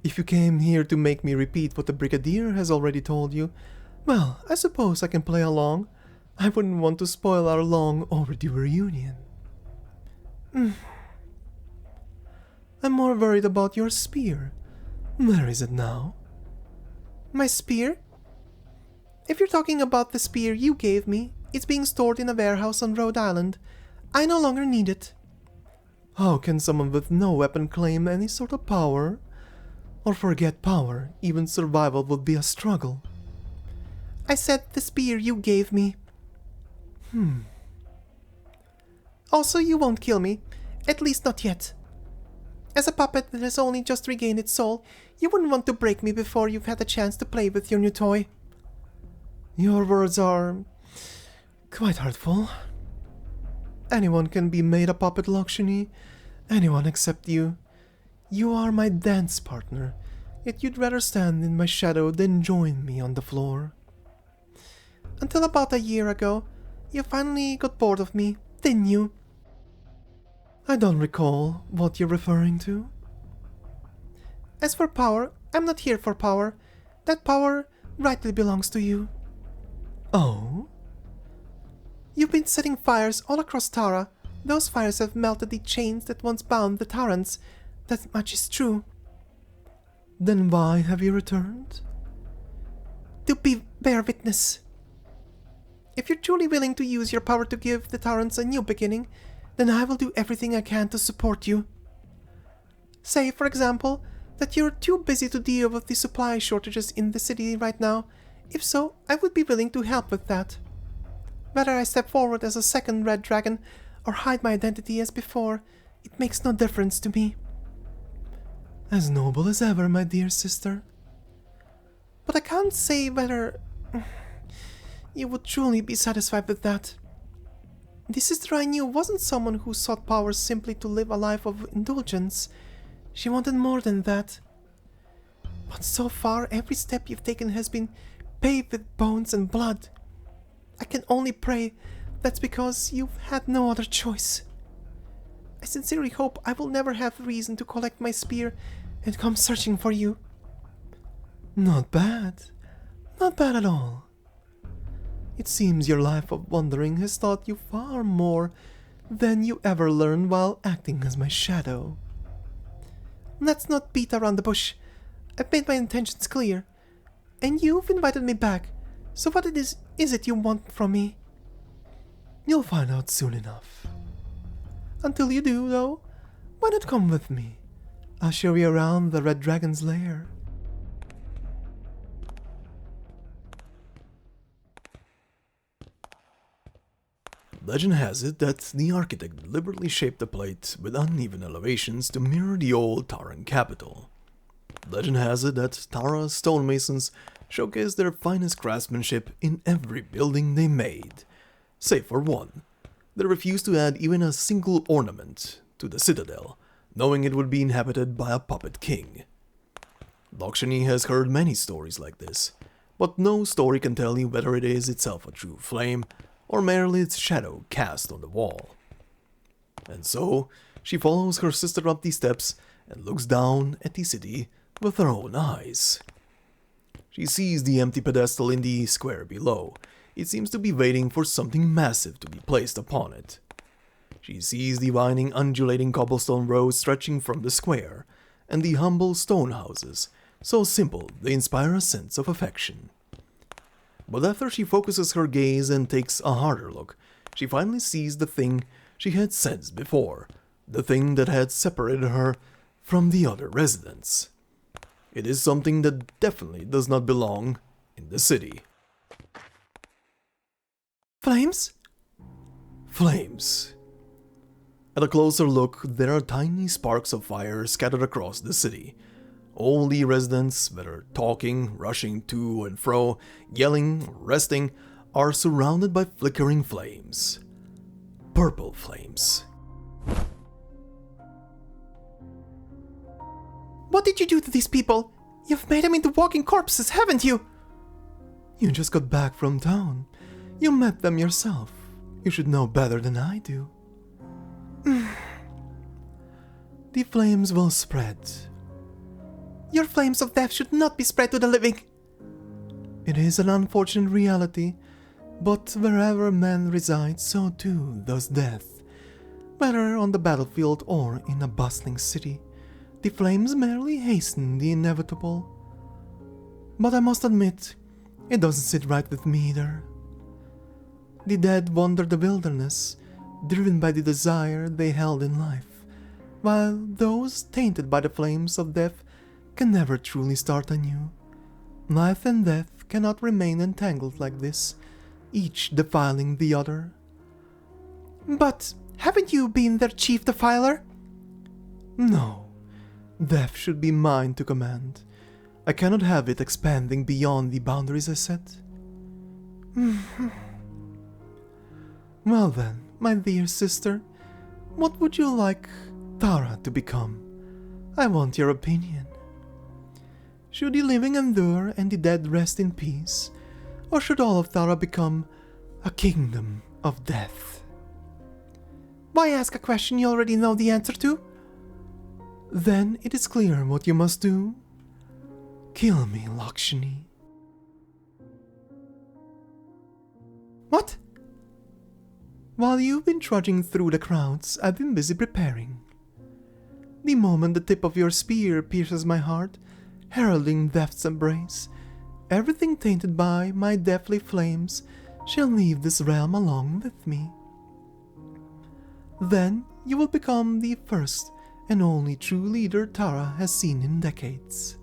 If you came here to make me repeat what the Brigadier has already told you, well, I suppose I can play along. I wouldn't want to spoil our long overdue reunion. I'm more worried about your spear. Where is it now? My spear? If you're talking about the spear you gave me, it's being stored in a warehouse on Rhode Island. I no longer need it. How can someone with no weapon claim any sort of power? Or forget power, even survival would be a struggle. I said the spear you gave me. Also, you won't kill me. At least not yet. As a puppet that has only just regained its soul, you wouldn't want to break me before you've had a chance to play with your new toy. Your words are quite hurtful. Anyone can be made a puppet, Loughshinny. Anyone except you. You are my dance partner, yet you'd rather stand in my shadow than join me on the floor. Until about a year ago, you finally got bored of me, didn't you? I don't recall what you're referring to. As for power, I'm not here for power. That power rightly belongs to you. Oh? You've been setting fires all across Tara. Those fires have melted the chains that once bound the Tarans. That much is true. Then why have you returned? To bear witness. If you're truly willing to use your power to give the Tarans a new beginning, then I will do everything I can to support you. Say, for example, that you're too busy to deal with the supply shortages in the city right now. If so, I would be willing to help with that. Whether I step forward as a second red dragon or hide my identity as before, it makes no difference to me. As noble as ever, my dear sister. But I can't say whether you would truly be satisfied with that. The sister I knew wasn't someone who sought power simply to live a life of indulgence. She wanted more than that. But so far, every step you've taken has been paved with bones and blood. I can only pray that's because you've had no other choice. I sincerely hope I will never have reason to collect my spear and come searching for you. Not bad. Not bad at all. It seems your life of wandering has taught you far more than you ever learned while acting as my shadow. Let's not beat around the bush. I've made my intentions clear. And you've invited me back, so what is it you want from me? You'll find out soon enough. Until you do, though, why not come with me? I'll show you around the Red Dragon's lair. Legend has it that the architect deliberately shaped the plate with uneven elevations to mirror the old Taran capital. Legend has it that Tara stonemasons showcased their finest craftsmanship in every building they made. Save for one. They refused to add even a single ornament to the citadel, knowing it would be inhabited by a puppet king. Loughshinny has heard many stories like this, but no story can tell you whether it is itself a true flame, or merely its shadow cast on the wall. And so, she follows her sister up these steps and looks down at the city with her own eyes. She sees the empty pedestal in the square below. It seems to be waiting for something massive to be placed upon it. She sees the winding, undulating cobblestone road stretching from the square, and the humble stone houses, so simple they inspire a sense of affection. But after she focuses her gaze and takes a harder look, she finally sees the thing she had sensed before, the thing that had separated her from the other residents. It is something that definitely does not belong in the city. Flames? Flames. At a closer look, there are tiny sparks of fire scattered across the city. All the residents, whether talking, rushing to and fro, yelling, resting, are surrounded by flickering flames. Purple flames. What did you do to these people? You've made them into walking corpses, haven't you? You just got back from town. You met them yourself. You should know better than I do. The flames will spread. Your flames of death should not be spread to the living. It is an unfortunate reality, but wherever man resides, so too does death. Whether on the battlefield or in a bustling city, the flames merely hasten the inevitable. But I must admit, it doesn't sit right with me either. The dead wander the wilderness, driven by the desire they held in life, while those tainted by the flames of death can never truly start anew. Life and death cannot remain entangled like this, each defiling the other. But haven't you been their chief defiler? No. Death should be mine to command. I cannot have it expanding beyond the boundaries I set. Well then, my dear sister, what would you like Tara to become? I want your opinion. Should the living endure and the dead rest in peace, or should all of Tara become a kingdom of death? Why ask a question you already know the answer to? Then it is clear what you must do. Kill me, Loughshinny. What? While you've been trudging through the crowds, I've been busy preparing. The moment the tip of your spear pierces my heart, heralding death's embrace, everything tainted by my deathly flames shall leave this realm along with me. Then you will become the first and only true leader Tara has seen in decades.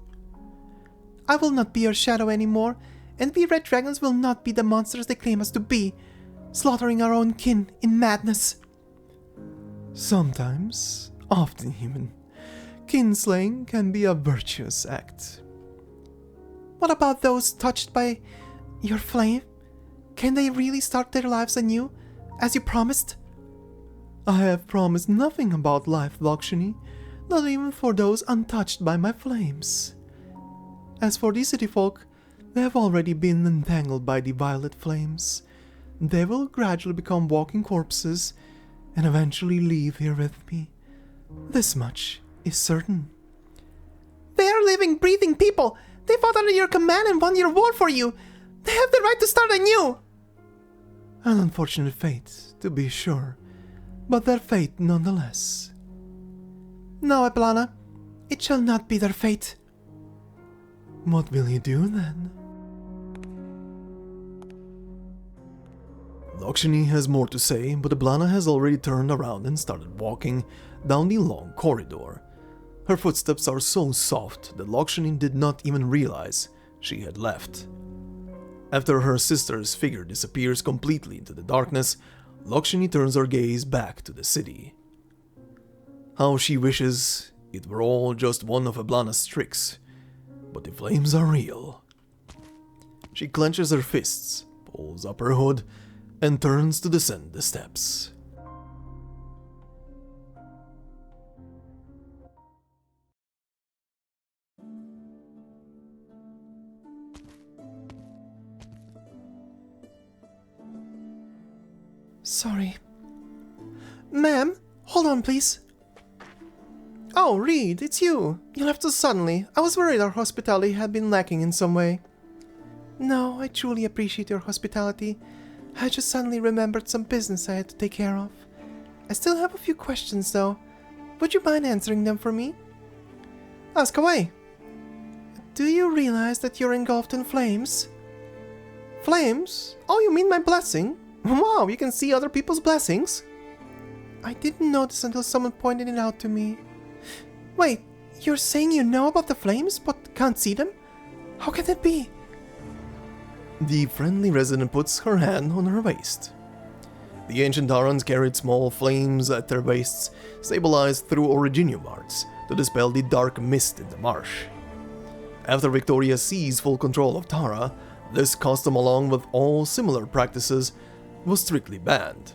I will not be your shadow anymore, and we red dragons will not be the monsters they claim us to be, slaughtering our own kin in madness. Sometimes, often even, kinslaying can be a virtuous act. What about those touched by your flame? Can they really start their lives anew, as you promised? I have promised nothing about life, Loughshinny, not even for those untouched by my flames. As for the city folk, they have already been entangled by the violet flames. They will gradually become walking corpses and eventually leave here with me. This much is certain. They are living, breathing people. They fought under your command and won your war for you. They have the right to start anew. An unfortunate fate, to be sure, but their fate nonetheless. No, Eblana, it shall not be their fate. What will you do then? Loughshinny has more to say, but Eblana has already turned around and started walking down the long corridor. Her footsteps are so soft that Loughshinny did not even realize she had left. After her sister's figure disappears completely into the darkness, Loughshinny turns her gaze back to the city. How she wishes it were all just one of Eblana's tricks, but the flames are real. She clenches her fists, pulls up her hood, and turns to descend the steps. Sorry. Ma'am, hold on please. Oh, Reed, it's you. You left us suddenly. I was worried our hospitality had been lacking in some way. No, I truly appreciate your hospitality. I just suddenly remembered some business I had to take care of. I still have a few questions though. Would you mind answering them for me? Ask away. Do you realize that you're engulfed in flames? Flames? Oh, you mean my blessing? Wow, you can see other people's blessings? I didn't notice until someone pointed it out to me. Wait, you're saying you know about the flames but can't see them? How can that be? The friendly resident puts her hand on her waist. The ancient Tarans carried small flames at their waists, stabilized through originium arts to dispel the dark mist in the marsh. After Victoria seized full control of Tara, this custom along with all similar practices was strictly banned.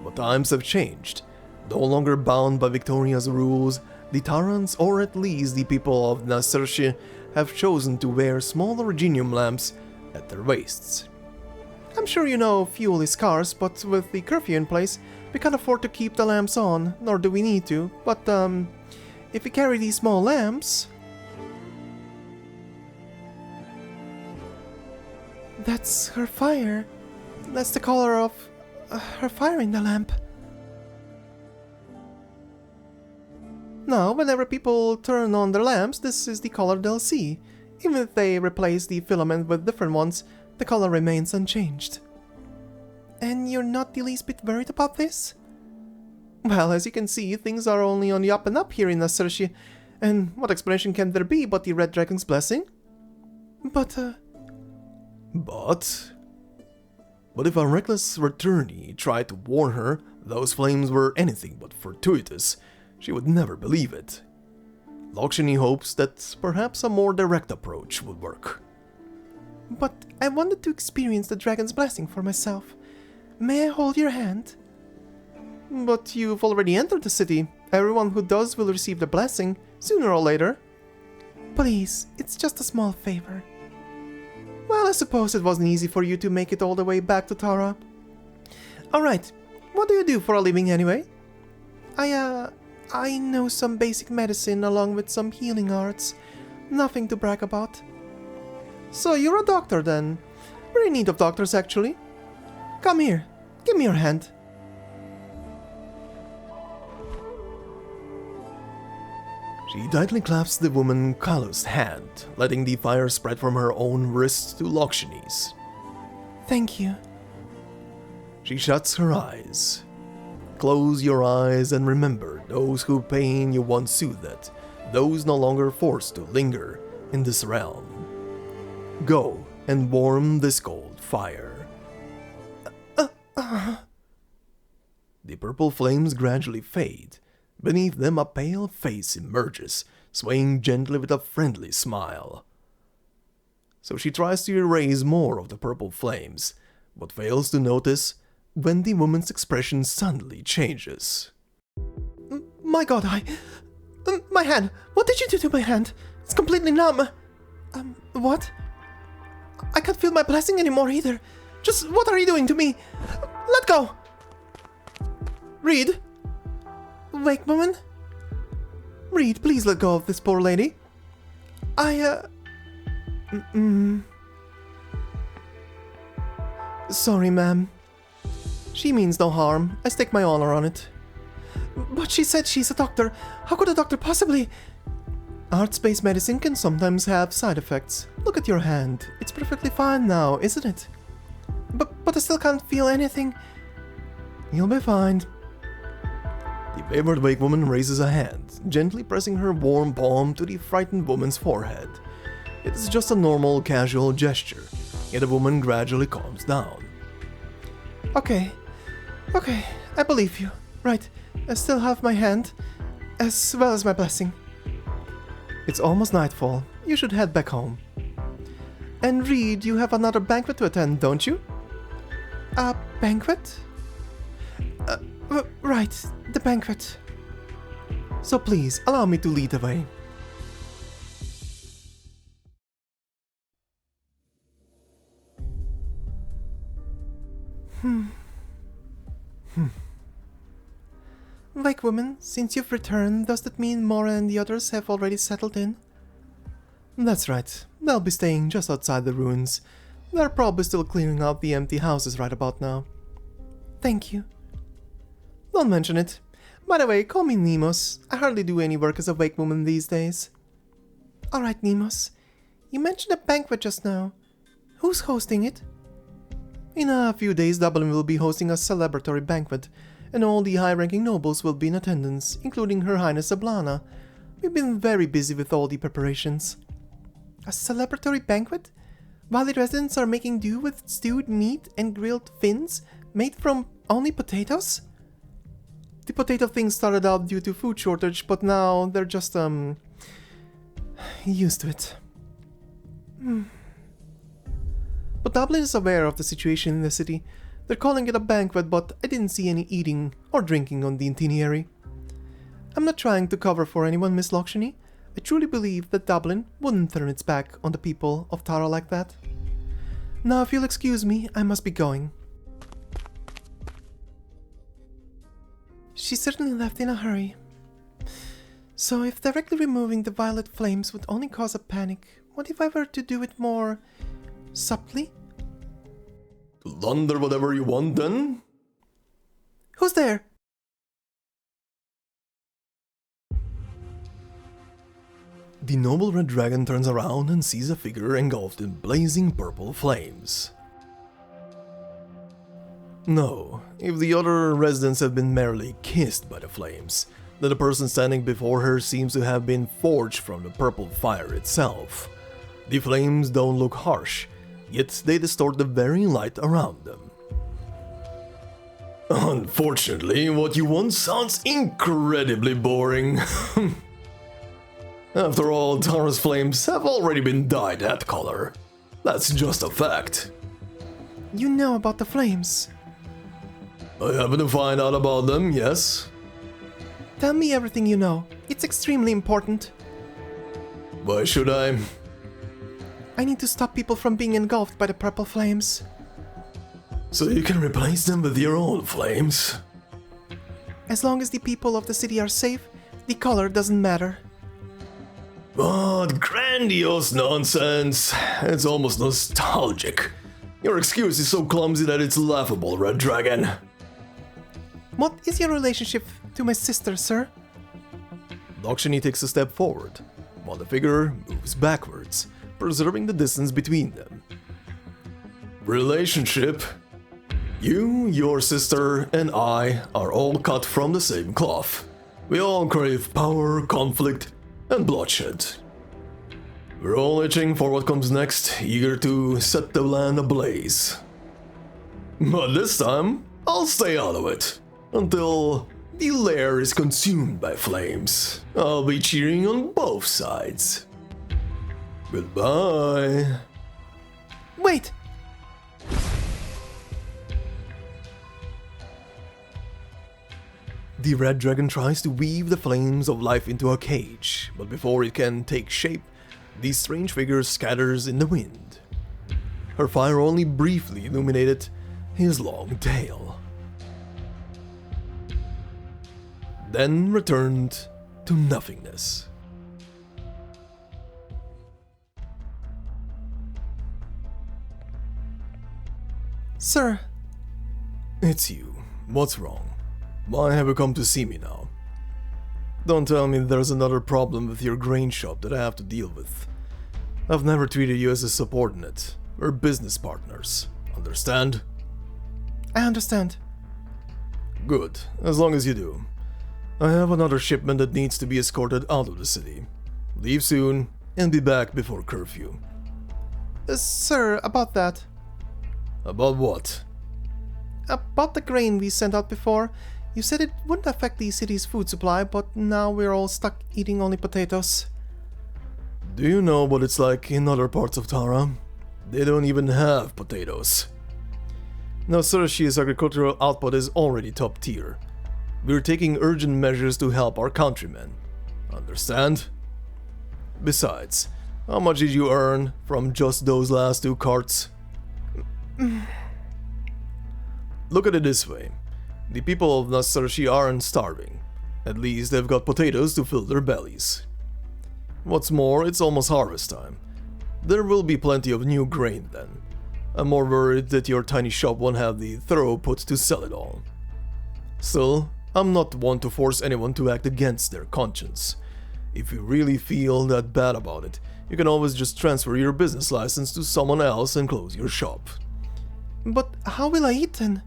But times have changed. No longer bound by Victoria's rules, the Tarans, or at least the people of Na Saoirsí, have chosen to wear small originium lamps at their waists. I'm sure you know fuel is scarce, but with the curfew in place, we can't afford to keep the lamps on, nor do we need to. But, if we carry these small lamps... That's her fire. That's the color of her fire in the lamp. Now, whenever people turn on their lamps, this is the color they'll see. Even if they replace the filament with different ones, the color remains unchanged. And you're not the least bit worried about this? Well, as you can see, things are only on the up and up here in Na Saoirsí, and what explanation can there be but the Red Dragon's blessing? But if a reckless returnee tried to warn her those flames were anything but fortuitous, she would never believe it. Loughshinny hopes that perhaps a more direct approach would work. But I wanted to experience the dragon's blessing for myself. May I hold your hand? But you've already entered the city. Everyone who does will receive the blessing, sooner or later. Please, it's just a small favor. Well, I suppose it wasn't easy for you to make it all the way back to Tara. Alright, what do you do for a living anyway? I know some basic medicine along with some healing arts. Nothing to brag about. So you're a doctor then? We're in need of doctors actually. Come here, give me your hand. She tightly clasps the woman's calloused hand, letting the fire spread from her own wrist to Loughshinny's. Thank you. She shuts her eyes. Close your eyes and remember those whose pain you once soothed, those no longer forced to linger in this realm. Go and warm this cold fire. The purple flames gradually fade. Beneath them a pale face emerges, swaying gently with a friendly smile. So she tries to erase more of the purple flames, but fails to notice when the woman's expression suddenly changes. My god, my hand! What did you do to my hand? It's completely numb! What? I can't feel my blessing anymore either. Just what are you doing to me? Let go! Reed? Wake woman? Reed, please let go of this poor lady. Sorry, ma'am. She means no harm. I stake my honor on it. But she said she's a doctor. How could a doctor possibly... Arts-based medicine can sometimes have side effects. Look at your hand. It's perfectly fine now, isn't it? But I still can't feel anything. You'll be fine. The favored wake woman raises a hand, gently pressing her warm palm to the frightened woman's forehead. It is just a normal, casual gesture, yet the woman gradually calms down. Okay, I believe you. Right, I still have my hand, as well as my blessing. It's almost nightfall. You should head back home. And Reed, you have another banquet to attend, don't you? A banquet? Right, the banquet. So please, allow me to lead the way. Wake woman, since you've returned, does that mean Mora and the others have already settled in? That's right. They'll be staying just outside the ruins. They're probably still clearing out the empty houses right about now. Thank you. Don't mention it. By the way, call me Nemos. I hardly do any work as a wake woman these days. Alright, Nemos. You mentioned a banquet just now. Who's hosting it? In a few days, Dublin will be hosting a celebratory banquet, and all the high-ranking nobles will be in attendance, including Her Highness Eblana. We've been very busy with all the preparations. A celebratory banquet? While the residents are making do with stewed meat and grilled fins made from only potatoes? The potato thing started out due to food shortage, but now they're just, used to it. But Dublin is aware of the situation in the city. They're calling it a banquet, but I didn't see any eating or drinking on the itinerary. I'm not trying to cover for anyone, Miss Loughshinny. I truly believe that Dublin wouldn't turn its back on the people of Tara like that. Now, if you'll excuse me, I must be going. She certainly left in a hurry. So if directly removing the violet flames would only cause a panic, what if I were to do it more subtly? Launder whatever you want then? Who's there? The noble red dragon turns around and sees a figure engulfed in blazing purple flames. No, if the other residents have been merely kissed by the flames, then the person standing before her seems to have been forged from the purple fire itself. The flames don't look harsh, yet they distort the very light around them. Unfortunately, what you want sounds incredibly boring. After all, Tara's flames have already been dyed that color. That's just a fact. You know about the flames. I happen to find out about them, yes. Tell me everything you know. It's extremely important. Why should I? I need to stop people from being engulfed by the purple flames. So you can replace them with your own flames? As long as the people of the city are safe, the color doesn't matter. What grandiose nonsense. It's almost nostalgic. Your excuse is so clumsy that it's laughable, Red Dragon. What is your relationship to my sister, sir? Loughshinny takes a step forward, while the figure moves backwards, preserving the distance between them. Relationship? You, your sister, and I are all cut from the same cloth. We all crave power, conflict, and bloodshed. We're all itching for what comes next, eager to set the land ablaze. But this time, I'll stay out of it, until the lair is consumed by flames. I'll be cheering on both sides. Goodbye. Wait! The red dragon tries to weave the flames of life into a cage, but before it can take shape, the strange figure scatters in the wind. Her fire only briefly illuminated his long tail, then returned to nothingness. Sir! It's you. What's wrong? Why have you come to see me now? Don't tell me there's another problem with your grain shop that I have to deal with. I've never treated you as a subordinate. We're business partners. Understand? I understand. Good, as long as you do. I have another shipment that needs to be escorted out of the city. Leave soon, and be back before curfew. Sir, about that. About what? About the grain we sent out before. You said it wouldn't affect the city's food supply, but now we're all stuck eating only potatoes. Do you know what it's like in other parts of Tara? They don't even have potatoes. Na Saoirsí's agricultural output is already top tier. We're taking urgent measures to help our countrymen. Understand? Besides, how much did you earn from just those last 2 carts? Look at it this way. The people of Na Saoirsí aren't starving. At least they've got potatoes to fill their bellies. What's more, it's almost harvest time. There will be plenty of new grain then. I'm more worried that your tiny shop won't have the throughput to sell it all. Still, I'm not one to force anyone to act against their conscience. If you really feel that bad about it, you can always just transfer your business license to someone else and close your shop. But how will I eat then?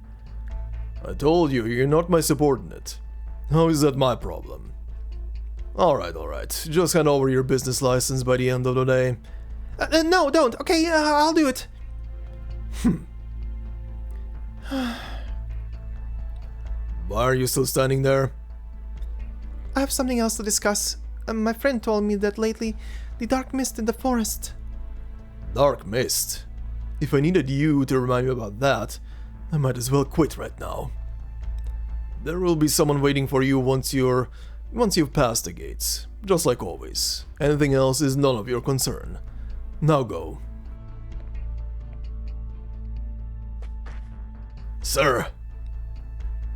I told you, you're not my subordinate. How is that my problem? Alright, just hand over your business license by the end of the day. No, don't. Okay, I'll do it. Why are you still standing there? I have something else to discuss. My friend told me that lately, the dark mist in the forest. Dark mist? If I needed you to remind me about that, I might as well quit right now. There will be someone waiting for you once you've passed the gates, just like always. Anything else is none of your concern. Now go. Sir!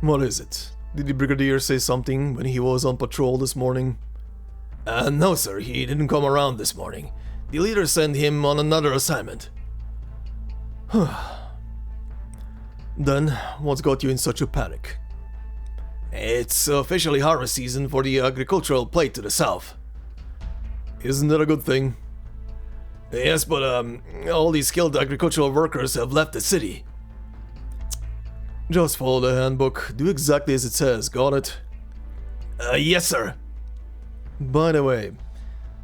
What is it? Did the brigadier say something when he was on patrol this morning? No sir, he didn't come around this morning. The leader sent him on another assignment. Then, what's got you in such a panic? It's officially harvest season for the agricultural plate to the south. Isn't that a good thing? Yes, but all these skilled agricultural workers have left the city. Just follow the handbook. Do exactly as it says, got it? Yes, sir. By the way,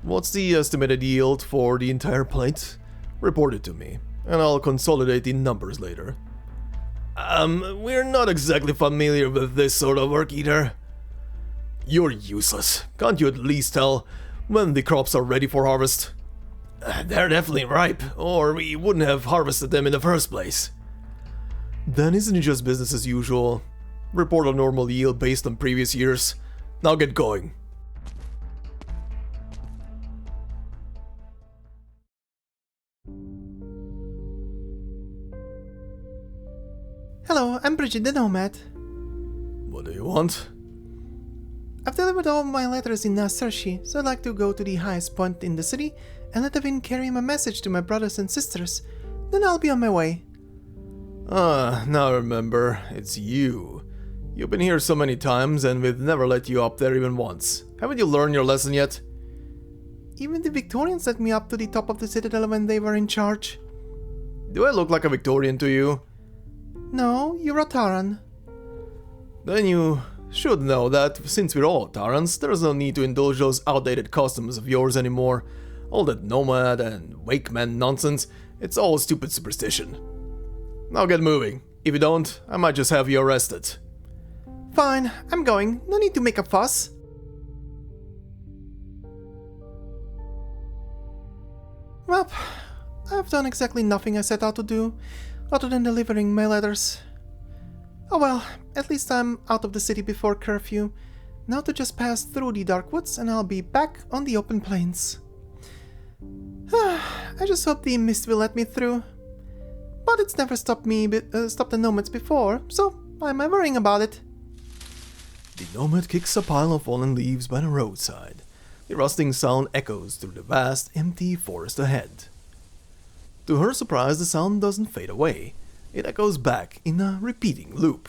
what's the estimated yield for the entire plate? Report it to me, and I'll consolidate the numbers later. We're not exactly familiar with this sort of work either. You're useless. Can't you at least tell when the crops are ready for harvest? They're definitely ripe, or we wouldn't have harvested them in the first place. Then isn't it just business as usual? Report a normal yield based on previous years. Now get going. Hello, I'm Bridget the Nomad. What do you want? I've delivered all my letters in Na Saoirsí, so I'd like to go to the highest point in the city and let the wind carry my message to my brothers and sisters. Then I'll be on my way. Now I remember, it's you. You've been here so many times and we've never let you up there even once. Haven't you learned your lesson yet? Even the Victorians let me up to the top of the citadel when they were in charge. Do I look like a Victorian to you? No, you're a Taran. Then you should know that since we're all Tarans, there's no need to indulge those outdated customs of yours anymore. All that nomad and wakeman nonsense, it's all stupid superstition. Now get moving. If you don't, I might just have you arrested. Fine, I'm going. No need to make a fuss. Well, I've done exactly nothing I set out to do, other than delivering my letters. Oh well, at least I'm out of the city before curfew. Now to just pass through the dark woods and I'll be back on the open plains. I just hope the mist will let me through. But it's never stopped the nomads before, so why am I worrying about it? The nomad kicks a pile of fallen leaves by the roadside. The rustling sound echoes through the vast, empty forest ahead. To her surprise, the sound doesn't fade away. It echoes back in a repeating loop.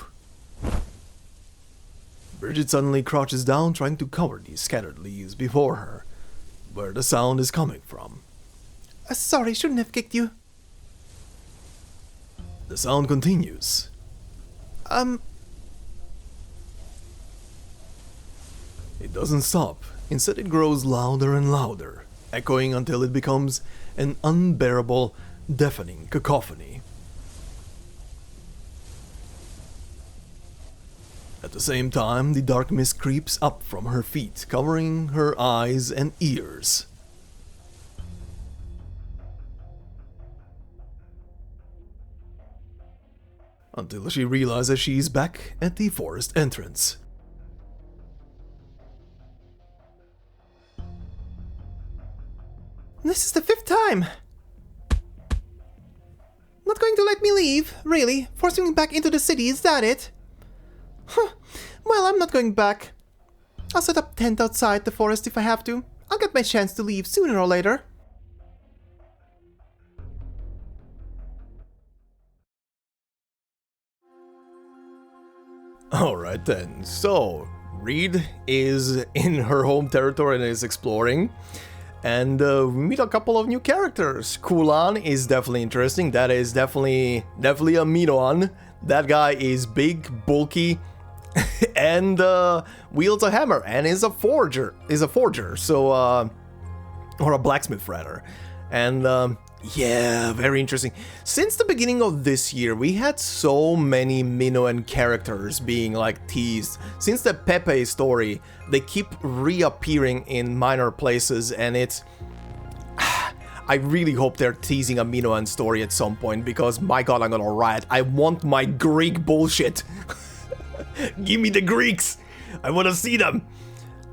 Bridget suddenly crouches down, trying to cover the scattered leaves before her, where the sound is coming from. Sorry, shouldn't have kicked you. The sound continues. It doesn't stop. Instead, it grows louder and louder, echoing until it becomes an unbearable, deafening cacophony. At the same time, the dark mist creeps up from her feet, covering her eyes and ears. Until she realizes she's back at the forest entrance. This is the 5th time! Not going to let me leave, really? Forcing me back into the city, is that it? Huh. Well, I'm not going back. I'll set up tent outside the forest if I have to. I'll get my chance to leave sooner or later. Alright then, so Reed is in her home territory and is exploring. And we meet a couple of new characters. Kulan is definitely interesting. That is definitely a Minoan. That guy is big, bulky, and wields a hammer and is a forger. So or a blacksmith rather. And yeah, very interesting. Since the beginning of this year, we had so many Minoan characters being like teased. Since the Pepe story, they keep reappearing in minor places, and it's... I really hope they're teasing a Minoan story at some point, because my god, I'm gonna riot. I want my Greek bullshit. Give me the Greeks. I wanna see them.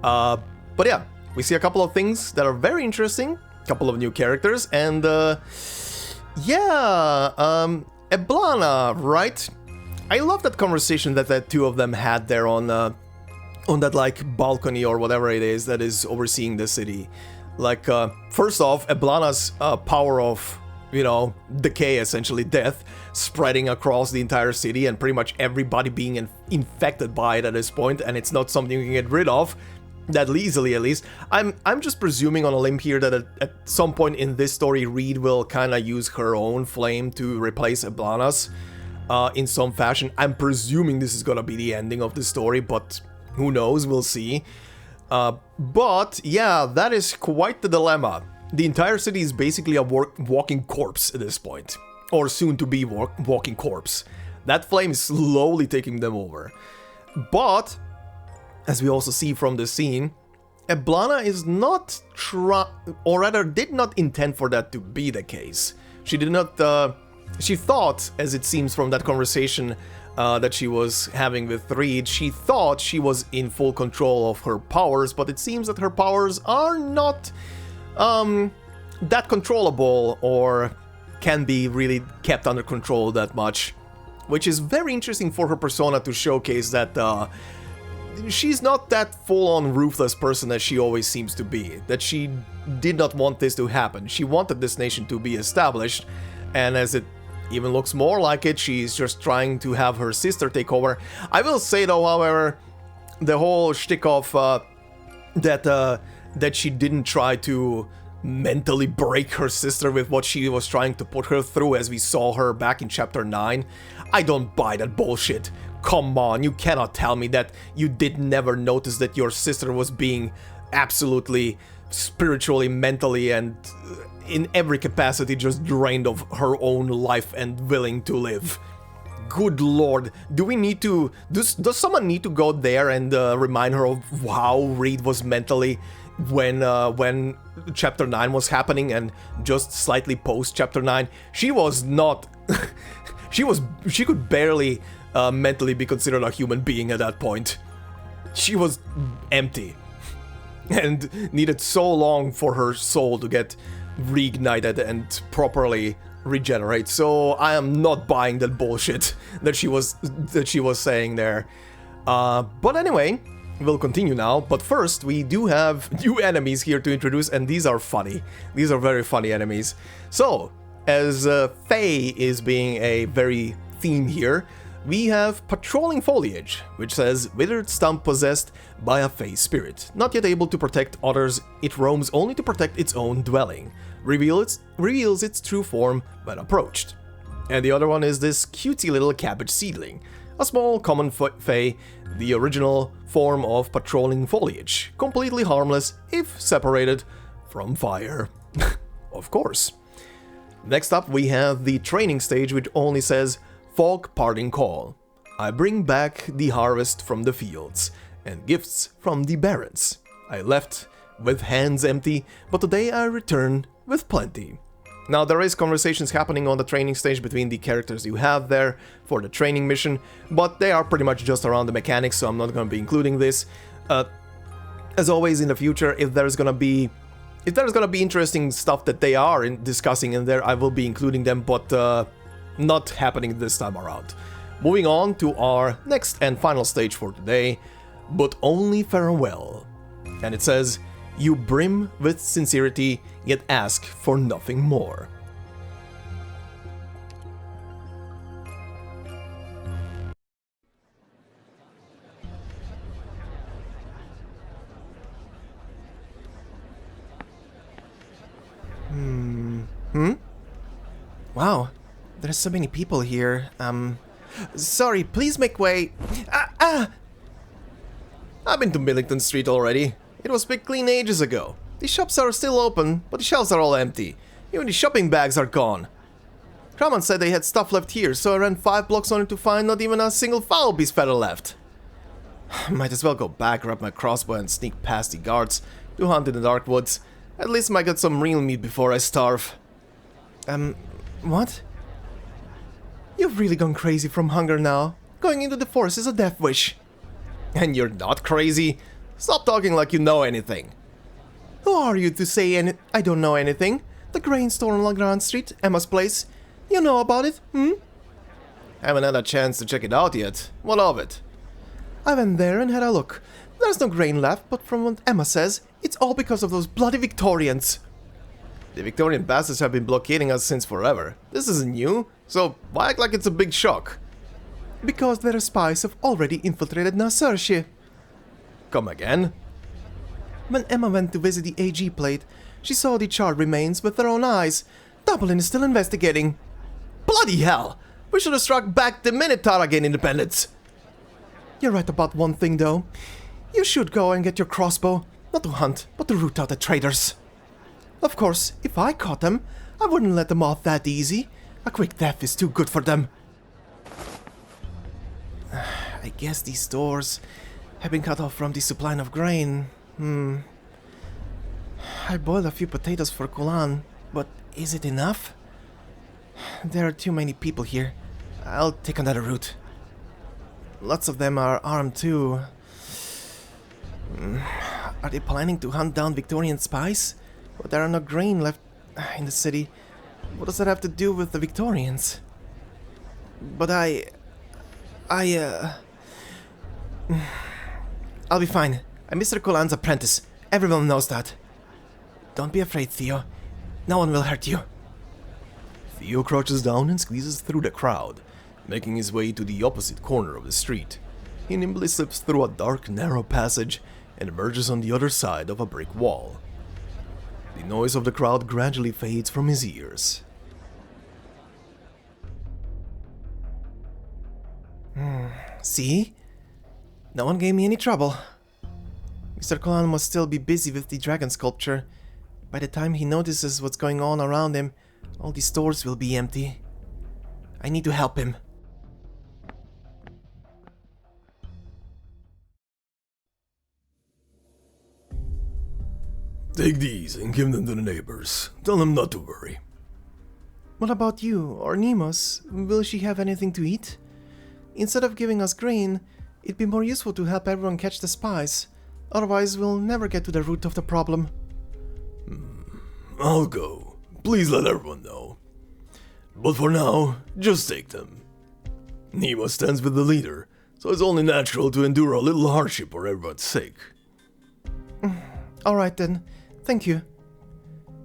But yeah, we see a couple of things that are very interesting. Couple of new characters, and Eblana, right? I love that conversation that the two of them had there on that like balcony or whatever it is that is overseeing the city. Like, first off, Eblana's power of, you know, decay, essentially death, spreading across the entire city and pretty much everybody being infected by it at this point, and it's not something you can get rid of. that easily, at least. I'm just presuming on a limb here that at some point in this story, Reed will kind of use her own flame to replace Eblana's in some fashion. I'm presuming this is gonna be the ending of the story, but who knows, we'll see. But yeah, that is quite the dilemma. The entire city is basically a walking corpse at this point, or soon to be walking corpse. That flame is slowly taking them over. But as we also see from the scene, Eblana is not or rather did not intend for that to be the case. She did not, she thought, as it seems from that conversation that she was having with Reed, she thought she was in full control of her powers, but it seems that her powers are not that controllable or can be really kept under control that much. Which is very interesting for her persona to showcase that she's not that full-on ruthless person as she always seems to be. That she did not want this to happen. She wanted this nation to be established, and as it even looks more like it, she's just trying to have her sister take over. I will say though, however, the whole shtick of that she didn't try to mentally break her sister with what she was trying to put her through, as we saw her back in chapter 9. I don't buy that bullshit. Come on, you cannot tell me that you did never notice that your sister was being absolutely spiritually, mentally, and in every capacity just drained of her own life and willing to live. Good lord, do we need to... Does someone need to go there and remind her of how Reed was mentally when chapter 9 was happening and just slightly post chapter 9? She was not... she could barely mentally be considered a human being at that point. She was empty and needed so long for her soul to get reignited and properly regenerate. So I am not buying that bullshit that she was saying there. But anyway, we'll continue now. But first, we do have new enemies here to introduce, and these are funny. These are very funny enemies. So, as Fae is being a very theme here, we have Patrolling Foliage, which says, withered stump possessed by a Fae spirit. Not yet able to protect others, it roams only to protect its own dwelling. Reveals its true form when approached. And the other one is this cutesy little cabbage seedling. A small common Fae, the original form of Patrolling Foliage. Completely harmless if separated from fire. Of course. Next up we have the training stage, which only says, Fog Parting Call. I bring back the harvest from the fields, and gifts from the barrens. I left with hands empty, but today I return with plenty. Now there is conversations happening on the training stage between the characters you have there for the training mission, but they are pretty much just around the mechanics, so I'm not going to be including this. As always in the future, if there's gonna be interesting stuff that they are discussing in there, I will be including them, but not happening this time around. Moving on to our next and final stage for today, But Only Farewell. And it says, you brim with sincerity, yet ask for nothing more. Wow, there's so many people here. Sorry, please make way. I've been to Millington Street already. It was picked clean ages ago. The shops are still open, but the shelves are all empty. Even the shopping bags are gone. Kraman said they had stuff left here, so I ran 5 blocks only to find not even a single foul beast feather left. Might as well go back, grab my crossbow and sneak past the guards to hunt in the dark woods. At least I might get some real meat before I starve. What? You've really gone crazy from hunger now. Going into the forest is a death wish. And you're not crazy? Stop talking like you know anything. Who are you to say I don't know anything? The grain store on La Grande Street, Emma's place. You know about it, Haven't had a chance to check it out yet. What of it? I went there and had a look. There's no grain left, but from what Emma says, it's all because of those bloody Victorians. The Victorian bastards have been blockading us since forever. This isn't new, so why act like it's a big shock? Because their spies have already infiltrated Na Saoirsí. Come again? When Emma went to visit the AG plate, she saw the charred remains with her own eyes. Dublin is still investigating. Bloody hell! We should have struck back the minute Tara gained independence. You're right about one thing, though. You should go and get your crossbow. Not to hunt, but to root out the traitors. Of course, if I caught them, I wouldn't let them off that easy. A quick death is too good for them. I guess these stores have been cut off from the supply of grain. I boiled a few potatoes for Kulan, but is it enough? There are too many people here. I'll take another route. Lots of them are armed too. Are they planning to hunt down Victorian spies? But there are no grain left in the city. What does that have to do with the Victorians? But I'll be fine. I'm Mr. Kulan's apprentice. Everyone knows that. Don't be afraid, Theo. No one will hurt you. Theo crouches down and squeezes through the crowd, making his way to the opposite corner of the street. He nimbly slips through a dark, narrow passage and emerges on the other side of a brick wall. The noise of the crowd gradually fades from his ears. See? No one gave me any trouble. Mr. Kulan must still be busy with the dragon sculpture. By the time he notices what's going on around him, all the stores will be empty. I need to help him. Take these and give them to the neighbors. Tell them not to worry. What about you, or Nemus? Will she have anything to eat? Instead of giving us grain, it'd be more useful to help everyone catch the spies. Otherwise, we'll never get to the root of the problem. I'll go. Please let everyone know. But for now, just take them. Nemus stands with the leader, so it's only natural to endure a little hardship for everyone's sake. Alright then. Thank you.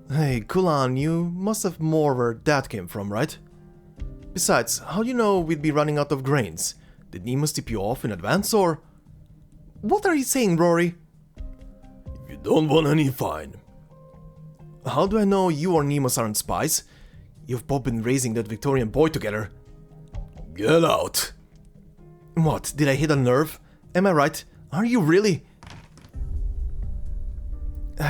Hey, Kulan, you must have more where that came from, right? Besides, how do you know we'd be running out of grains? Did Nemus tip you off in advance, or...? What are you saying, Rory? If you don't want any, fine. How do I know you or Nemus aren't spies? You've both been raising that Victorian boy together. Get out. What, did I hit a nerve? Am I right? Are you really?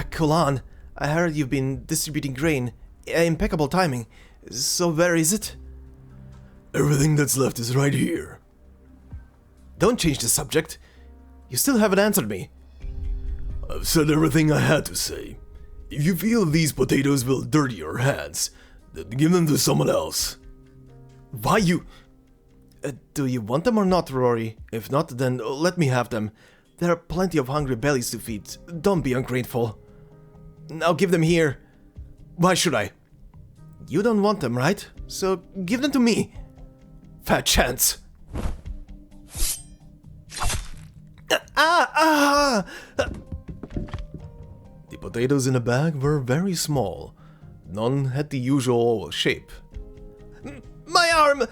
Kulan, I heard you've been distributing grain. Impeccable timing. So where is it? Everything that's left is right here. Don't change the subject. You still haven't answered me. I've said everything I had to say. If you feel these potatoes will dirty your hands, then give them to someone else. Why you... do you want them or not, Rory? If not, then let me have them. There are plenty of hungry bellies to feed. Don't be ungrateful. Now give them here. Why should I? You don't want them, right? So give them to me. Fat chance. The potatoes in the bag were very small. None had the usual oval shape. My arm!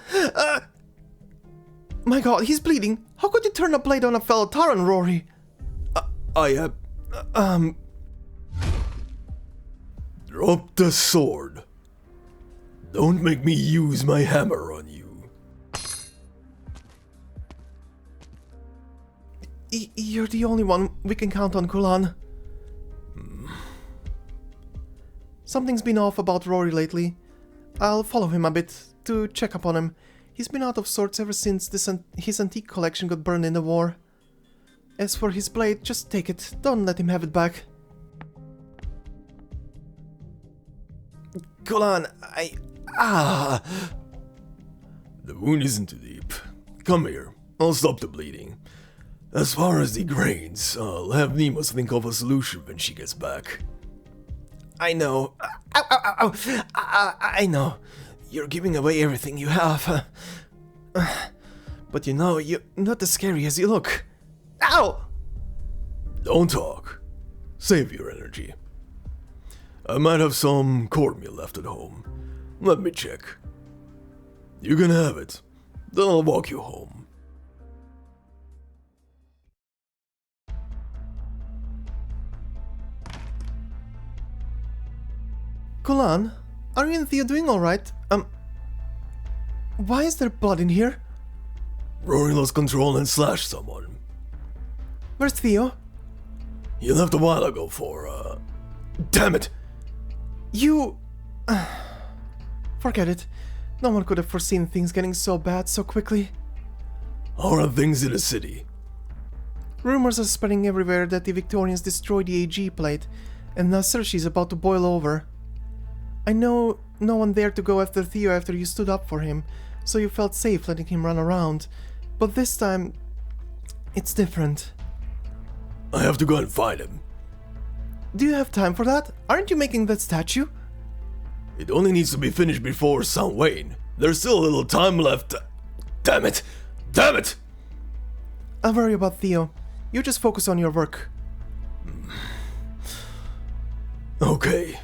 My god, he's bleeding. How could you turn a blade on a fellow Taran, Rory? Drop the sword. Don't make me use my hammer on you. You're the only one we can count on, Kulan. Something's been off about Rory lately. I'll follow him a bit to check up on him. He's been out of sorts ever since his antique collection got burned in the war. As for his blade, just take it. Don't let him have it back. Kulan, The wound isn't too deep. Come here. I'll stop the bleeding. As far as the grains, I'll have Nemus think of a solution when she gets back. I know. Ow. I know. You're giving away everything you have. But you know, you're not as scary as you look. Ow! Don't talk. Save your energy. I might have some cornmeal left at home. Let me check. You can have it. Then I'll walk you home. Kulan? Are you and Theo doing alright? Why is there blood in here? Rory lost control and slashed someone. Where's Theo? He left a while ago for, Damn it! You... Forget it. No one could have foreseen things getting so bad so quickly. How are things in the city? Rumors are spreading everywhere that the Victorians destroyed the AG plate, and Na Saoirsí is about to boil over. I know no one dared to go after Theo after you stood up for him, so you felt safe letting him run around. But this time, it's different. I have to go and find him. Do you have time for that? Aren't you making that statue? It only needs to be finished before Samhain. There's still a little time left. Damn it! Damn it! I'll worry about Theo. You just focus on your work. Okay.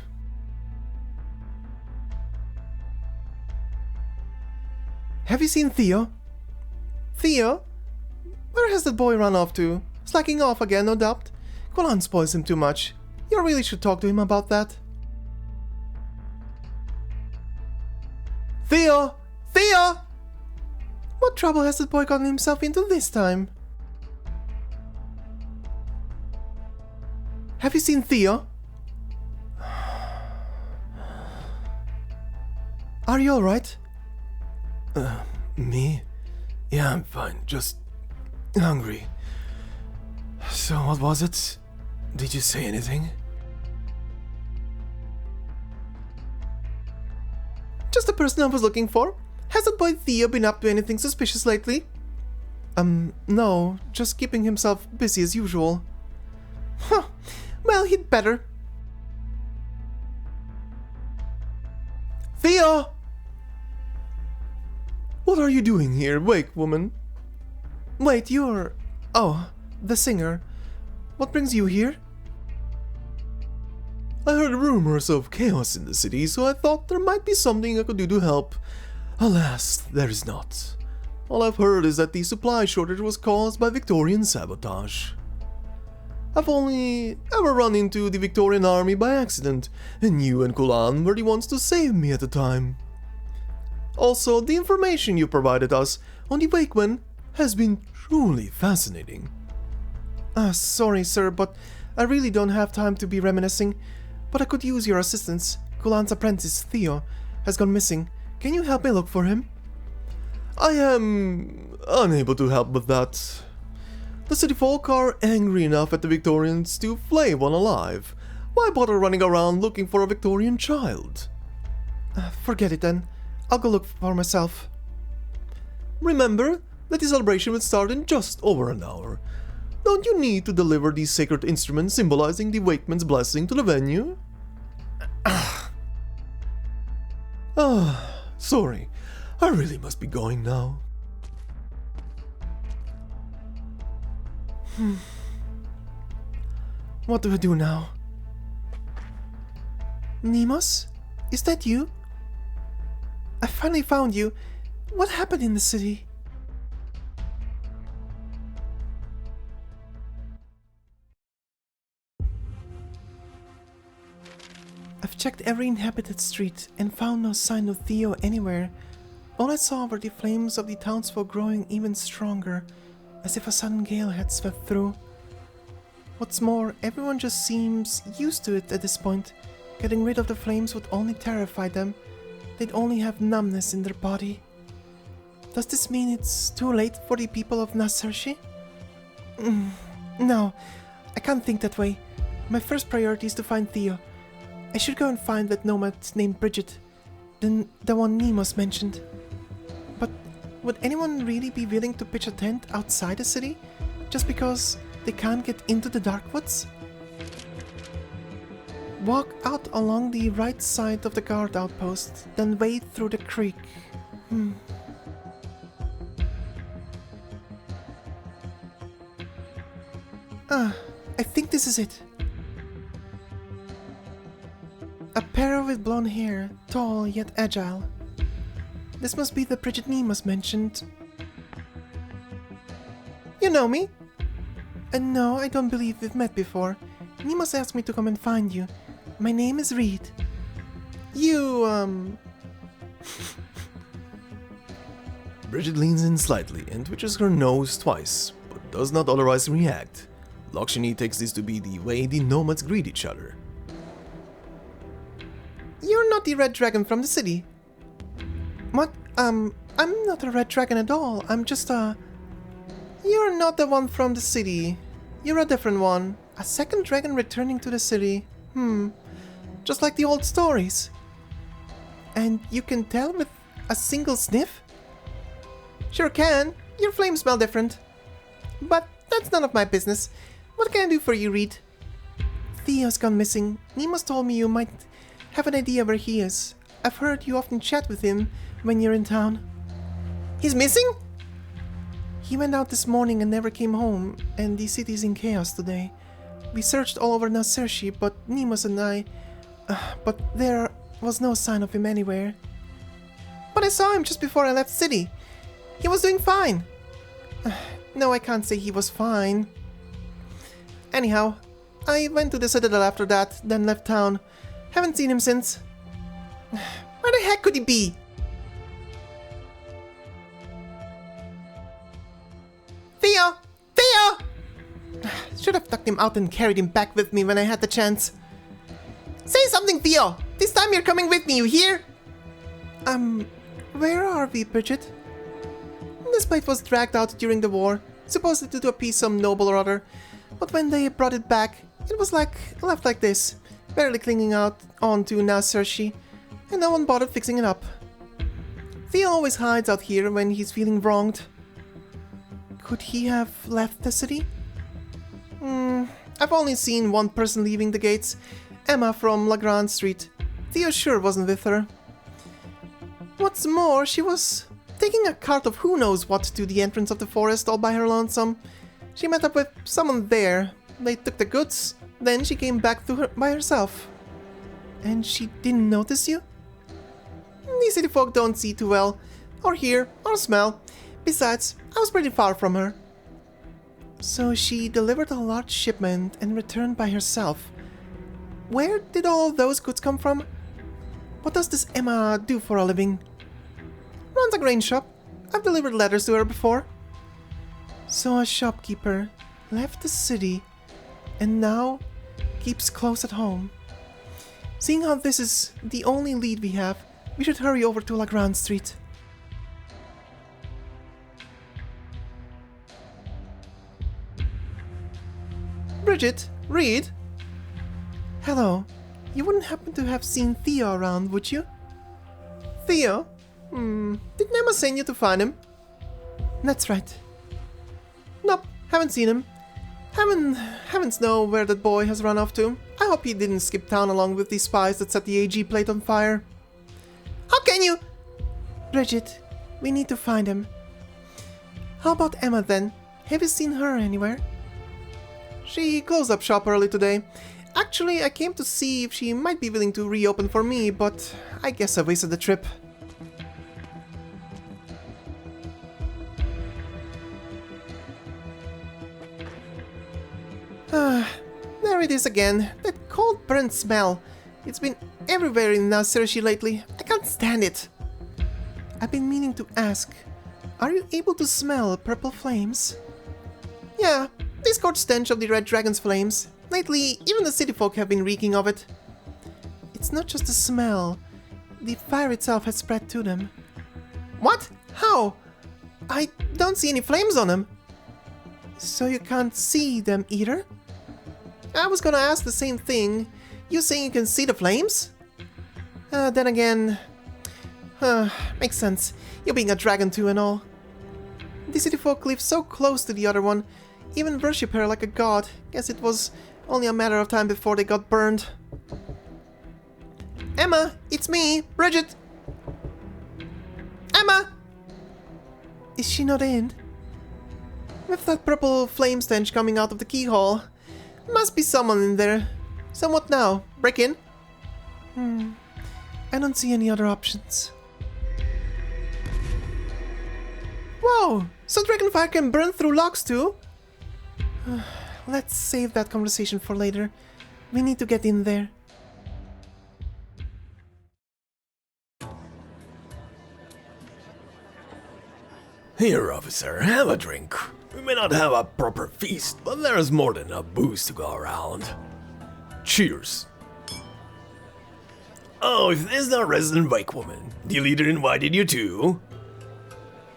Have you seen Theo? Theo? Where has that boy run off to? Slacking off again, no doubt. Kulan spoils him too much. You really should talk to him about that. Theo! Theo! What trouble has that boy gotten himself into this time? Have you seen Theo? Are you alright? Me? Yeah, I'm fine. Just hungry. So what was it? Did you say anything? Just the person I was looking for. Has that boy Theo been up to anything suspicious lately? No, just keeping himself busy as usual. Huh, well, he'd better. Theo! What are you doing here? Wake, woman. Wait, you're... Oh, the singer. What brings you here? I heard rumors of chaos in the city, so I thought there might be something I could do to help. Alas, there is not. All I've heard is that the supply shortage was caused by Victorian sabotage. I've only ever run into the Victorian army by accident, and you and Kulan were the ones to save me at the time. Also, the information you provided us on the Wakemen has been truly fascinating. Sorry, sir, but I really don't have time to be reminiscing. But I could use your assistance. Kulan's apprentice, Theo, has gone missing. Can you help me look for him? I am unable to help with that. The city folk are angry enough at the Victorians to flay one alive. Why bother running around looking for a Victorian child? Forget it then. I'll go look for myself. Remember that the celebration will start in just over an hour. Don't you need to deliver the sacred instrument symbolizing the Wakeman's blessing to the venue? Sorry. I really must be going now. What do I do now? Nemos? Is that you? I finally found you. What happened in the city? I've checked every inhabited street and found no sign of Theo anywhere. All I saw were the flames of the townsfolk growing even stronger, as if a sudden gale had swept through. What's more, everyone just seems used to it at this point. Getting rid of the flames would only terrify them. They'd only have numbness in their body. Does this mean it's too late for the people of Na Saoirsí? No, I can't think that way. My first priority is to find Theo. I should go and find that nomad named Bridget, the one Nemos mentioned. But would anyone really be willing to pitch a tent outside the city, just because they can't get into the dark woods? Walk out along the right side of the guard outpost, then wade through the creek. I think this is it. A pair with blonde hair, tall yet agile. This must be the Bridget Nemos mentioned. You know me? No, I don't believe we've met before. Nemos asked me to come and find you. My name is Reed. You, Bridget leans in slightly and twitches her nose twice, but does not otherwise react. Loughshinny takes this to be the way the nomads greet each other. You're not the red dragon from the city. What? I'm not a red dragon at all. I'm just You're not the one from the city. You're a different one. A second dragon returning to the city. Just like the old stories. And you can tell with a single sniff? Sure can. Your flames smell different. But that's none of my business. What can I do for you, Reed? Theo's gone missing. Nemo's told me you might have an idea where he is. I've heard you often chat with him when you're in town. He's missing? He went out this morning and never came home, and the city's in chaos today. We searched all over Na Saoirsí, but Nemo's and I... but there was no sign of him anywhere. But I saw him just before I left the city. He was doing fine. No, I can't say he was fine. Anyhow, I went to the citadel after that, then left town. Haven't seen him since. Where the heck could he be? Theo! Theo! Should have tucked him out and carried him back with me when I had the chance. Say something, Theo! This time you're coming with me, you hear? Where are we, Bridget? This plate was dragged out during the war, supposedly to appease some noble or other, but when they brought it back, it was left like this, barely clinging on to Na Saoirsí, and no one bothered fixing it up. Theo always hides out here when he's feeling wronged. Could he have left the city? I've only seen one person leaving the gates, Emma from La Grande Street. Theo sure wasn't with her. What's more, she was taking a cart of who knows what to the entrance of the forest all by her lonesome. She met up with someone there. They took the goods, then she came back by herself. And she didn't notice you? These city folk don't see too well, or hear, or smell. Besides, I was pretty far from her. So she delivered a large shipment and returned by herself. Where did all those goods come from? What does this Emma do for a living? Runs a grain shop. I've delivered letters to her before. So a shopkeeper left the city and now keeps close at home. Seeing how this is the only lead we have, we should hurry over to La Grande Street. Bridget, Reed? Hello. You wouldn't happen to have seen Theo around, would you? Theo? Did Nema send you to find him? That's right. Nope, haven't seen him. Heavens know where that boy has run off to. I hope he didn't skip town along with these spies that set the AG plate on fire. How can you? Bridget, we need to find him. How about Emma then? Have you seen her anywhere? She closed up shop early today. Actually, I came to see if she might be willing to reopen for me, but I guess I wasted the trip. There it is again, that cold burnt smell. It's been everywhere in Na Saoirsí lately. I can't stand it. I've been meaning to ask, are you able to smell purple flames? Yeah, the scorched stench of the red dragon's flames. Lately, even the city folk have been reeking of it. It's not just the smell. The fire itself has spread to them. What? How? I don't see any flames on them. So you can't see them either? I was gonna ask the same thing. You saying you can see the flames? Then again... makes sense. You being a dragon too and all. The city folk live so close to the other one. Even worship her like a god. Guess it was only a matter of time before they got burned. Emma, it's me, Bridget. Emma! Is she not in? With that purple flame stench coming out of the keyhole, must be someone in there. So what now? Break in? I don't see any other options. Whoa! So dragonfire can burn through locks too? Let's save that conversation for later. We need to get in there. Here, officer, have a drink. We may not have a proper feast, but there's more than enough booze to go around. Cheers. Oh, if this is not resident Wake Woman, the leader invited you too?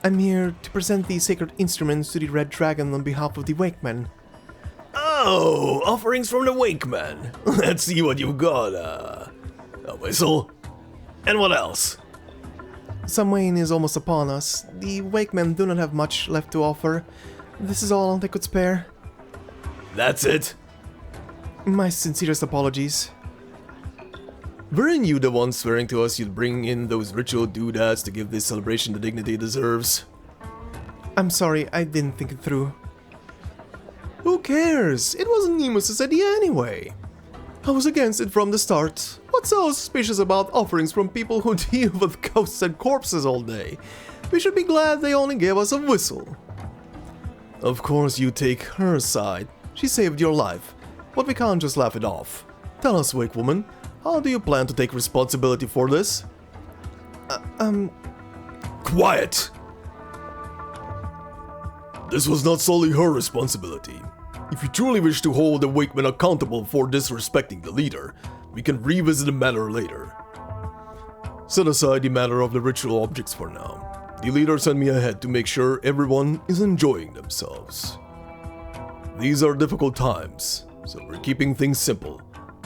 I'm here to present the sacred instruments to the Red Dragon on behalf of the Wakemen. Oh, offerings from the Wakemen. Let's see what you've got. A whistle? And what else? Samhain is almost upon us. The Wakemen do not have much left to offer. This is all they could spare. That's it? My sincerest apologies. Weren't you the one swearing to us you'd bring in those ritual doodads to give this celebration the dignity it deserves? I'm sorry, I didn't think it through. Who cares? It wasn't Nemus's idea anyway. I was against it from the start. What's so suspicious about offerings from people who deal with ghosts and corpses all day? We should be glad they only gave us a whistle. Of course you take her side. She saved your life. But we can't just laugh it off. Tell us, Wake Woman, how do you plan to take responsibility for this? Quiet! This was not solely her responsibility. If you truly wish to hold the Wakemen accountable for disrespecting the leader, we can revisit the matter later. Set aside the matter of the ritual objects for now. The leader sent me ahead to make sure everyone is enjoying themselves. These are difficult times, so we're keeping things simple.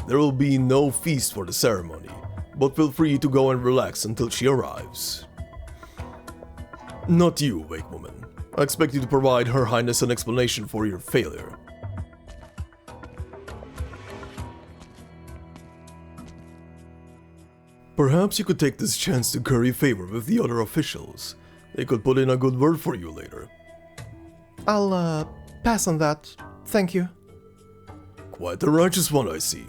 There will be no feast for the ceremony, but feel free to go and relax until she arrives. Not you, Wake Woman. I expect you to provide Her Highness an explanation for your failure. Perhaps you could take this chance to curry favor with the other officials. They could put in a good word for you later. I'll, pass on that. Thank you. Quite a righteous one, I see.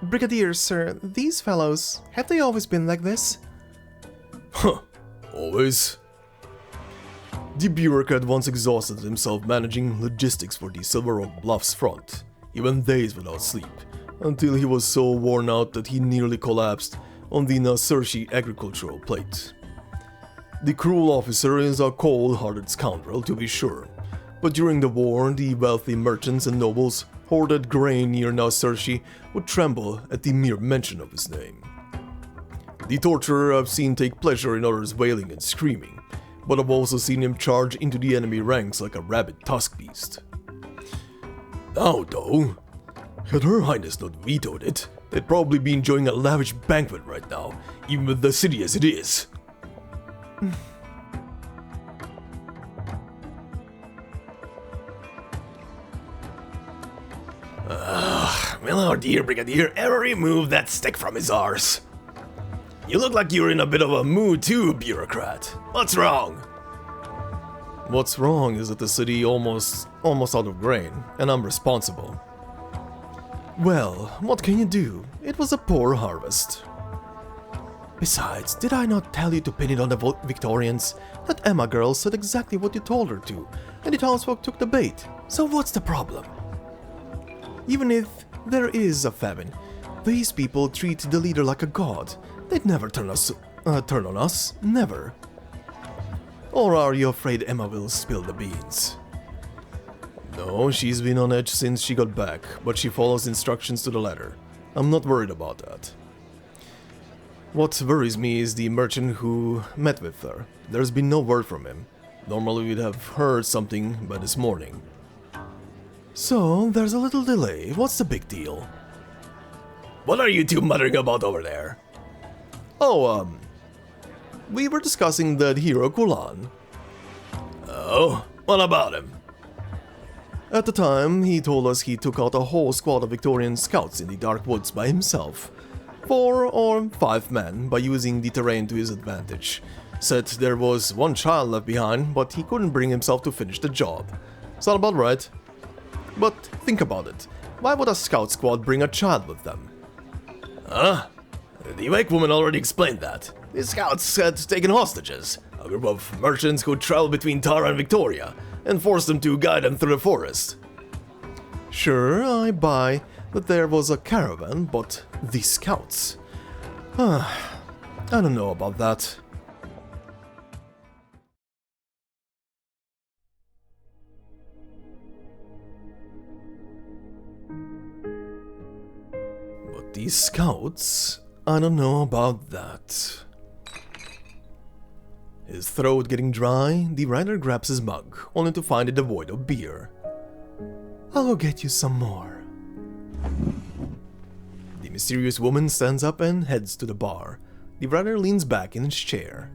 Brigadier, sir, these fellows, have they always been like this? Huh, always. The bureaucrat once exhausted himself managing logistics for the Silver Oak Bluffs front. He went days without sleep, until he was so worn out that he nearly collapsed on the Na Saoirsí agricultural plate. The cruel officer is a cold-hearted scoundrel, to be sure, but during the war, the wealthy merchants and nobles hoarded grain near Na Saoirsí would tremble at the mere mention of his name. The torturer I've seen take pleasure in others wailing and screaming, but I've also seen him charge into the enemy ranks like a rabid tusk beast. Now though, had Her Highness not vetoed it, they'd probably be enjoying a lavish banquet right now, even with the city as it is. Will our dear Brigadier ever remove that stick from his arse? You look like you're in a bit of a mood too, bureaucrat. What's wrong? What's wrong is that the city almost out of grain, and I'm responsible. Well, what can you do? It was a poor harvest. Besides, did I not tell you to pin it on the Victorians? That Emma girl said exactly what you told her to, and the townsfolk took the bait. So what's the problem? Even if there is a famine, these people treat the leader like a god. They'd never turn on us, never. Or are you afraid Emma will spill the beans? No, she's been on edge since she got back, but she follows instructions to the letter. I'm not worried about that. What worries me is the merchant who met with her. There's been no word from him. Normally we'd have heard something by this morning. So, there's a little delay. What's the big deal? What are you two muttering about over there? Oh, we were discussing that hero Kulan. Oh, what about him? At the time, he told us he took out a whole squad of Victorian scouts in the dark woods by himself. 4 or 5 men by using the terrain to his advantage. Said there was one child left behind, but he couldn't bring himself to finish the job. Sound about right? But think about it. Why would a scout squad bring a child with them? Huh? The Wake Woman already explained that. The scouts had taken hostages, a group of merchants who traveled between Taran and Victoria, and forced them to guide them through the forest. Sure, I buy that there was a caravan, but the scouts? I don't know about that. These scouts? I don't know about that. His throat getting dry, the rider grabs his mug, only to find it devoid of beer. I'll go get you some more. The mysterious woman stands up and heads to the bar. The rider leans back in his chair.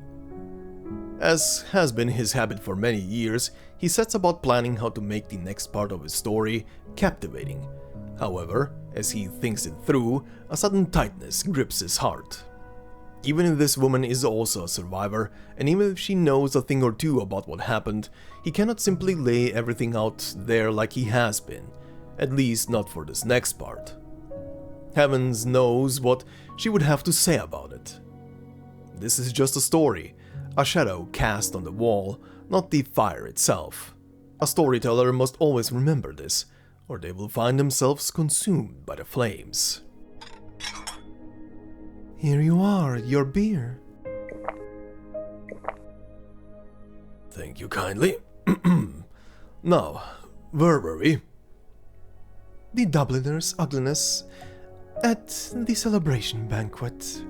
As has been his habit for many years, he sets about planning how to make the next part of his story captivating. However, as he thinks it through, a sudden tightness grips his heart. Even if this woman is also a survivor, and even if she knows a thing or two about what happened, he cannot simply lay everything out there like he has been, at least not for this next part. Heavens knows what she would have to say about it. This is just a story, a shadow cast on the wall, not the fire itself. A storyteller must always remember this, or they will find themselves consumed by the flames. Here you are, your beer. Thank you kindly. Now, where were we? The Dubliner's ugliness at the celebration banquet.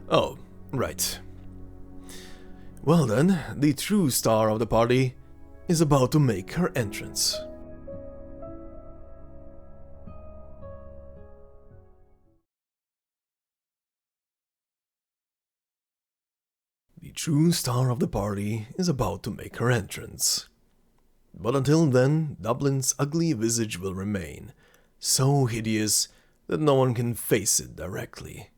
Oh, right. Well then, the true star of the party is about to make her entrance. The true star of the party is about to make her entrance. But until then, Dublin's ugly visage will remain, so hideous that no one can face it directly.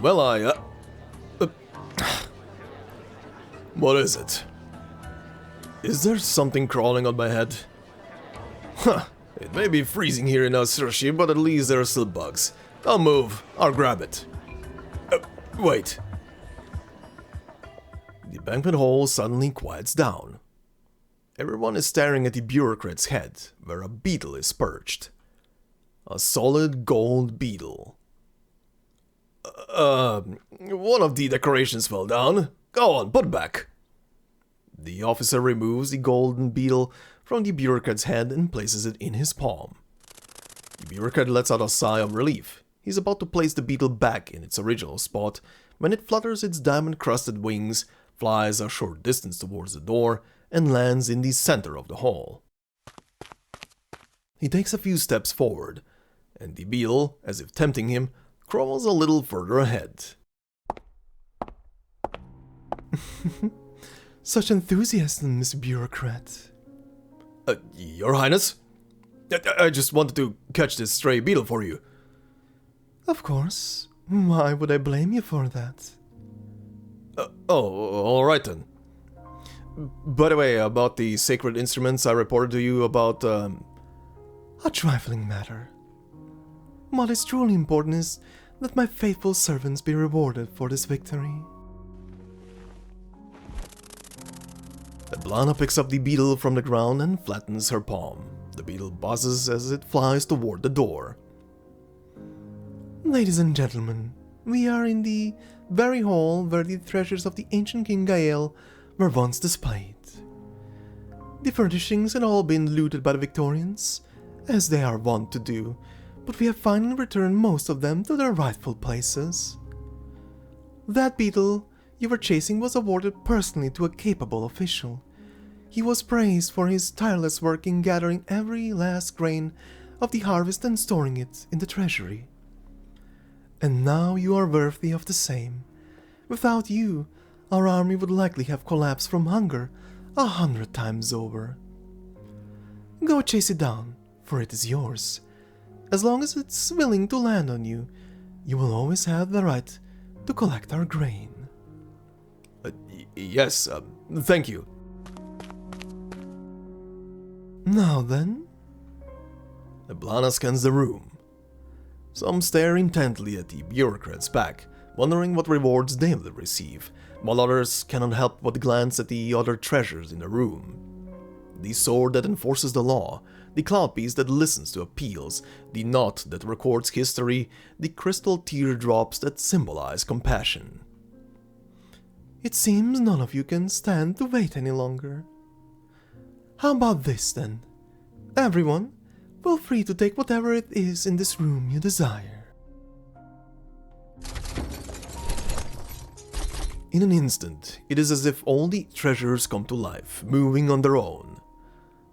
Well, what is it? Is there something crawling on my head? Huh, it may be freezing here in Na Saoirsí, but at least there are still bugs. I'll move, I'll grab it. Wait. The banquet hall suddenly quiets down. Everyone is staring at the bureaucrat's head, where a beetle is perched. A solid gold beetle. One of the decorations fell down. Go on, put it back. The officer removes the golden beetle from the bureaucrat's head and places it in his palm. The bureaucrat lets out a sigh of relief. He's about to place the beetle back in its original spot when it flutters its diamond-crusted wings, flies a short distance towards the door, and lands in the center of the hall. He takes a few steps forward, and the beetle, as if tempting him, crawls a little further ahead. Such enthusiasm, Miss Bureaucrat. Your Highness? I just wanted to catch this stray beetle for you. Of course. Why would I blame you for that? Alright then. By the way, about the sacred instruments I reported to you about, A trifling matter. What is truly important is that my faithful servants be rewarded for this victory. Eblana picks up the beetle from the ground and flattens her palm. The beetle buzzes as it flies toward the door. Ladies and gentlemen, we are in the very hall where the treasures of the ancient King Gael were once displayed. The furnishings had all been looted by the Victorians, as they are wont to do, but we have finally returned most of them to their rightful places. That beetle you were chasing was awarded personally to a capable official. He was praised for his tireless work in gathering every last grain of the harvest and storing it in the treasury. And now you are worthy of the same. Without you, our army would likely have collapsed from hunger 100 times over. Go chase it down, for it is yours. As long as it's willing to land on you, you will always have the right to collect our grain. Yes, thank you. Now then. Eblana scans the room. Some stare intently at the bureaucrat's back, wondering what rewards they will receive, while others cannot help but glance at the other treasures in the room. The sword that enforces the law, the cloudpiece that listens to appeals, the knot that records history, the crystal teardrops that symbolize compassion. It seems none of you can stand to wait any longer. How about this then? Everyone, feel free to take whatever it is in this room you desire. In an instant, it is as if all the treasures come to life, moving on their own.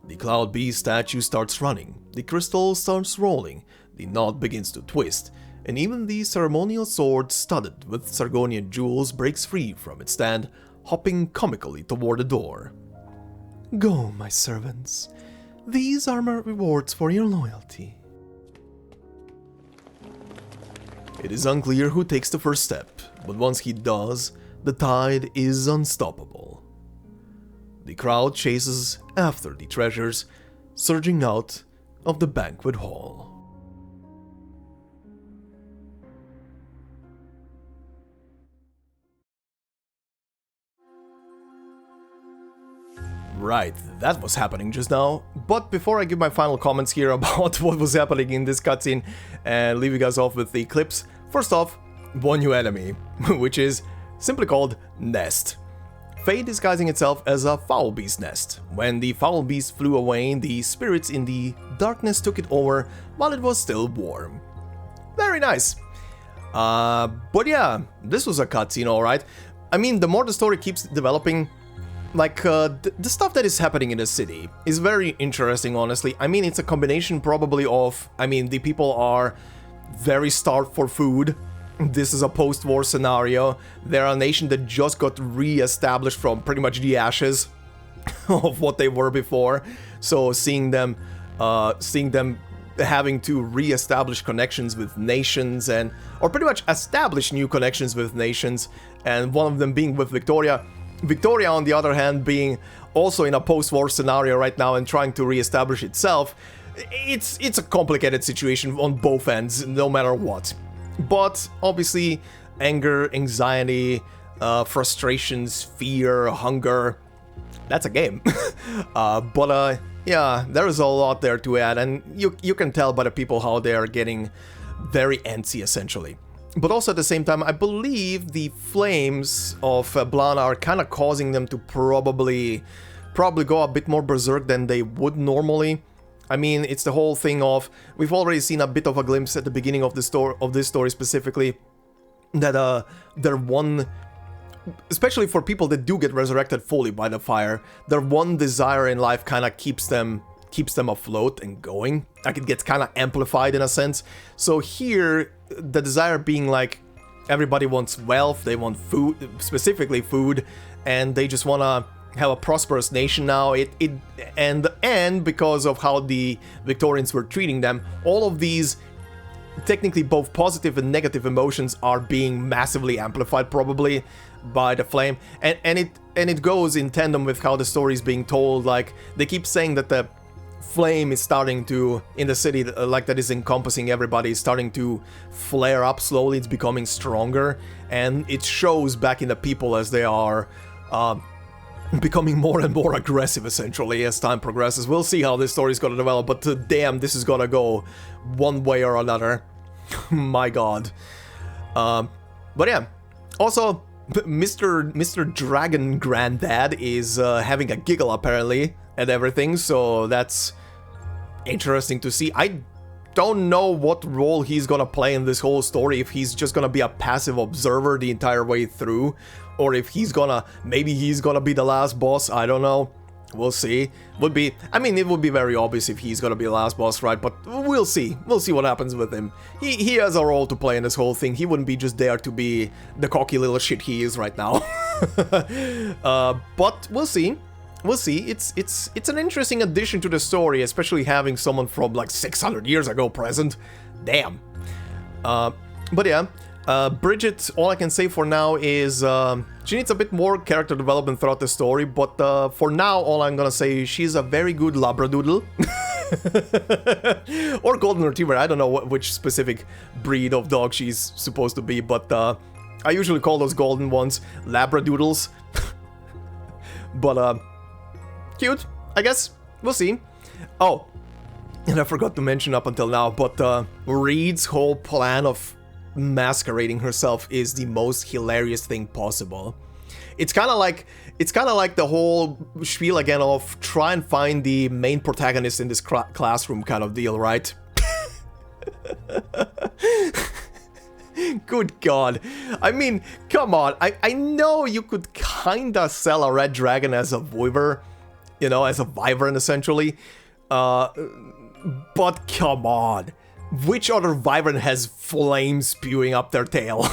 The Cloud Beast statue starts running, the crystal starts rolling, the knot begins to twist, and even the ceremonial sword studded with Sargonian jewels breaks free from its stand, hopping comically toward the door. Go, my servants. These are my rewards for your loyalty. It is unclear who takes the first step, but once he does, the tide is unstoppable. The crowd chases after the treasures, surging out of the banquet hall. Right, that was happening just now. But before I give my final comments here about what was happening in this cutscene and leave you guys off with the clips, first off, one new enemy, which is simply called Nest. Fate disguising itself as a foul beast nest. When the foul beast flew away, the spirits in the darkness took it over while it was still warm. Very nice. But yeah, this was a cutscene, alright. I mean, the more the story keeps developing, like, the stuff that is happening in the city is very interesting, honestly. I mean, it's a combination probably of, the people are very starved for food. This is a post-war scenario. They're a nation that just got re-established from pretty much the ashes of what they were before. So seeing them having to re-establish connections with nations or pretty much establish new connections with nations, and one of them being with Victoria. Victoria, on the other hand, being also in a post-war scenario right now and trying to re-establish itself. It's a complicated situation on both ends, no matter what. But obviously, anger, anxiety, frustrations, fear, hunger, that's a game. Yeah, there is a lot there to add, and you can tell by the people how they are getting very antsy, essentially. But also at the same time, I believe the flames of Eblana are kind of causing them to probably go a bit more berserk than they would normally. I mean, it's the whole thing of, we've already seen a bit of a glimpse at the beginning of this story specifically, that their one, especially for people that do get resurrected fully by the fire, their one desire in life kind of keeps them afloat and going. Like, it gets kind of amplified in a sense. So here, the desire being like, everybody wants wealth, they want food, specifically food, and they just want to have a prosperous nation now. And because of how the Victorians were treating them, all of these technically both positive and negative emotions are being massively amplified probably by the flame, and it goes in tandem with how the story is being told. Like, they keep saying that the flame is starting to, in the city, like, that is encompassing everybody, is starting to flare up slowly. It's becoming stronger, and it shows back in the people as they are becoming more and more aggressive, essentially, as time progresses. We'll see how this story is gonna develop, but damn, this is gonna go one way or another. My god. But yeah, also, Mr. Dragon Granddad is having a giggle, apparently, at everything, so that's interesting to see. I don't know what role he's gonna play in this whole story, if he's just gonna be a passive observer the entire way through, or if maybe he's gonna be the last boss. I don't know. We'll see. It would be very obvious if he's gonna be the last boss, right? But we'll see. We'll see what happens with him. He has a role to play in this whole thing. He wouldn't be just there to be the cocky little shit he is right now. But we'll see. We'll see. It's an interesting addition to the story, especially having someone from like 600 years ago present. Damn. But yeah. Bridget, all I can say for now is she needs a bit more character development throughout the story, but for now, all I'm gonna say is she's a very good Labradoodle. Or Golden Retriever, I don't know which specific breed of dog she's supposed to be, but I usually call those golden ones Labradoodles. But, cute, I guess. We'll see. Oh, and I forgot to mention up until now, but Reed's whole plan of masquerading herself is the most hilarious thing possible. It's kind of like the whole spiel again of try and find the main protagonist in this classroom kind of deal, right? Good God. I mean, come on. I know you could kinda sell a red dragon as a wyvern, you know, as a wyvern essentially. But come on. Which other wyvern has flames spewing up their tail?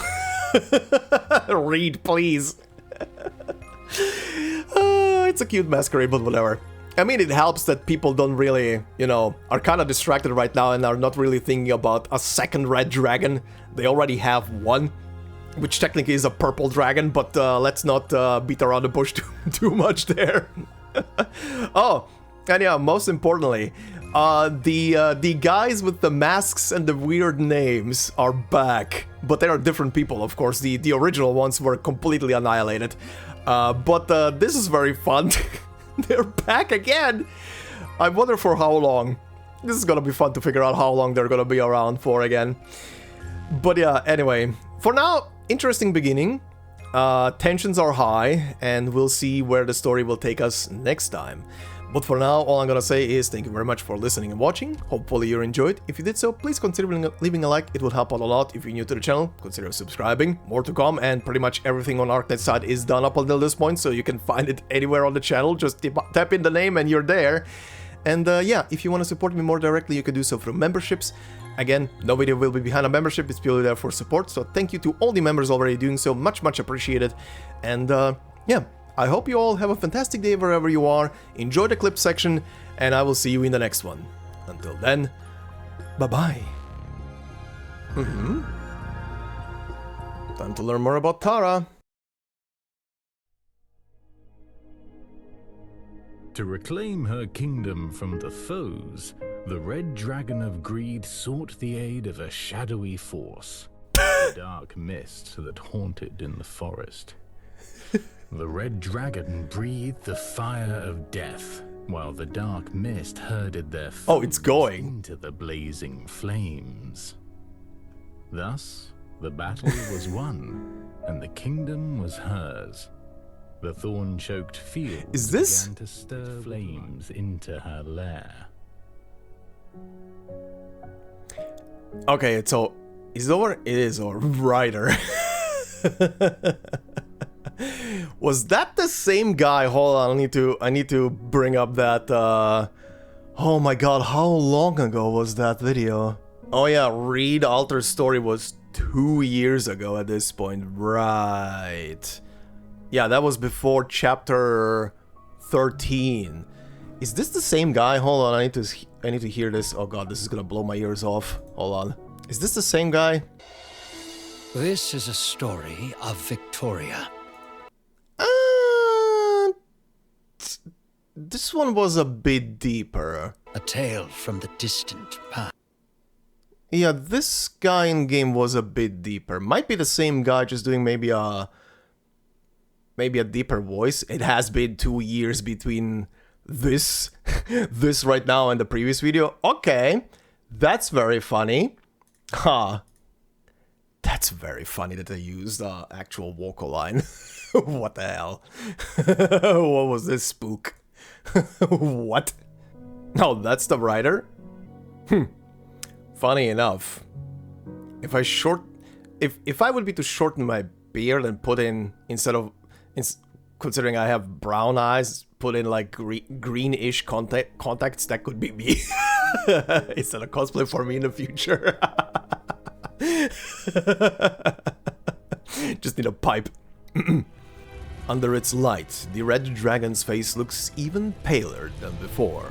Read, please. It's a cute masquerade, but whatever. I mean, it helps that people don't really, you know, are kind of distracted right now and are not really thinking about a second red dragon. They already have one, which technically is a purple dragon, but let's not beat around the bush too much there. Oh, and yeah, most importantly, the guys with the masks and the weird names are back, but they are different people, of course. The original ones were completely annihilated, but this is very fun. They're back again. I wonder for how long. This is gonna be fun to figure out how long they're gonna be around for again. But yeah, anyway, for now, interesting beginning. Tensions are high, and we'll see where the story will take us next time. But for now, all I'm gonna say is thank you very much for listening and watching. Hopefully you enjoyed. If you did so, please consider leaving a like. It would help out a lot. If you're new to the channel, consider subscribing. More to come, and pretty much everything on Arknights side is done up until this point, so you can find it anywhere on the channel. Just tap in the name and you're there. And yeah, if you want to support me more directly, you can do so through memberships. Again, no video will be behind a membership, it's purely there for support, so thank you to all the members already doing so, much appreciated. And yeah, I hope you all have a fantastic day wherever you are, enjoy the clip section, and I will see you in the next one. Until then, bye-bye. Time to learn more about Tara. To reclaim her kingdom from the foes, the Red Dragon of Greed sought the aid of a shadowy force, the dark mist that haunted in the forest. The Red Dragon breathed the fire of death, while the dark mist herded their foes into the blazing flames. Thus, the battle was won, and the kingdom was hers. The thorn-choked fields began to stir flames into her lair. Okay, so is it over? It is over. Rider. Was that the same guy? Hold on, I need to bring up that oh my god, how long ago was that video? Oh yeah, Read Alter's story was 2 years ago at this point. Right. Yeah, that was before chapter 13. Is this the same guy? Hold on, I need to hear this. Oh god, this is gonna blow my ears off. Hold on. Is this the same guy? This is a story of Victoria. This one was a bit deeper. A tale from the distant past. Yeah, this guy in game was a bit deeper. Might be the same guy, just doing maybe a deeper voice. It has been 2 years between this right now and the previous video. Okay, that's very funny. Huh. That's very funny that they used actual vocal line. What the hell? What was this spook? What? Oh, that's the writer? Funny enough. If I would be to shorten my beard and put in, considering I have brown eyes, put in like greenish contacts, that could be me. Is that a cosplay for me in the future? Just need a pipe. Under its light, the red dragon's face looks even paler than before.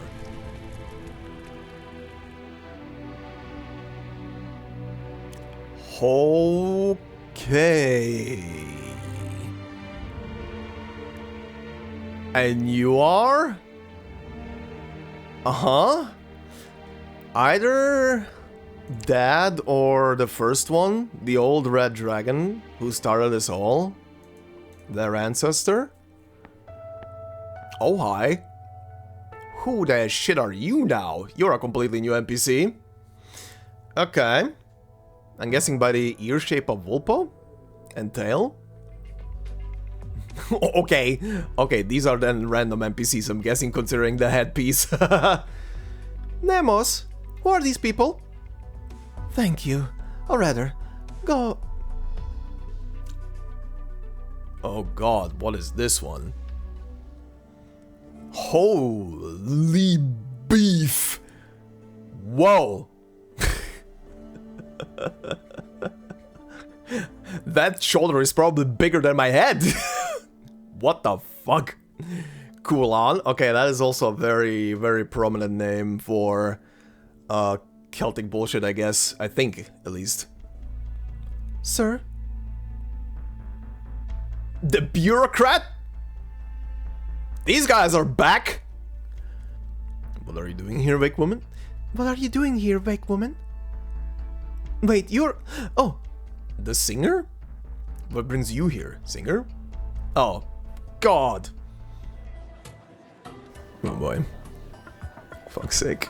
Okay. And you are? Uh-huh. Either Dad or the first one, the old red dragon who started us all. Their ancestor? Oh, hi. Who the shit are you now? You're a completely new NPC. Okay. I'm guessing by the ear shape of Vulpo and tail. Okay, okay, these are then random NPCs, I'm guessing, considering the headpiece. Nemos, who are these people? Thank you. Or rather, go... Oh god, what is this one? Holy beef! Whoa! That shoulder is probably bigger than my head! What the fuck? Kulan? Okay, that is also a very, very prominent name for Celtic bullshit, I guess. I think, at least. Sir? The bureaucrat? These guys are back! What are you doing here, Wake Woman? What are you doing here, Wake Woman? Wait, you're... Oh. The singer? What brings you here, singer? Oh, God. Oh boy. Fuck's sake.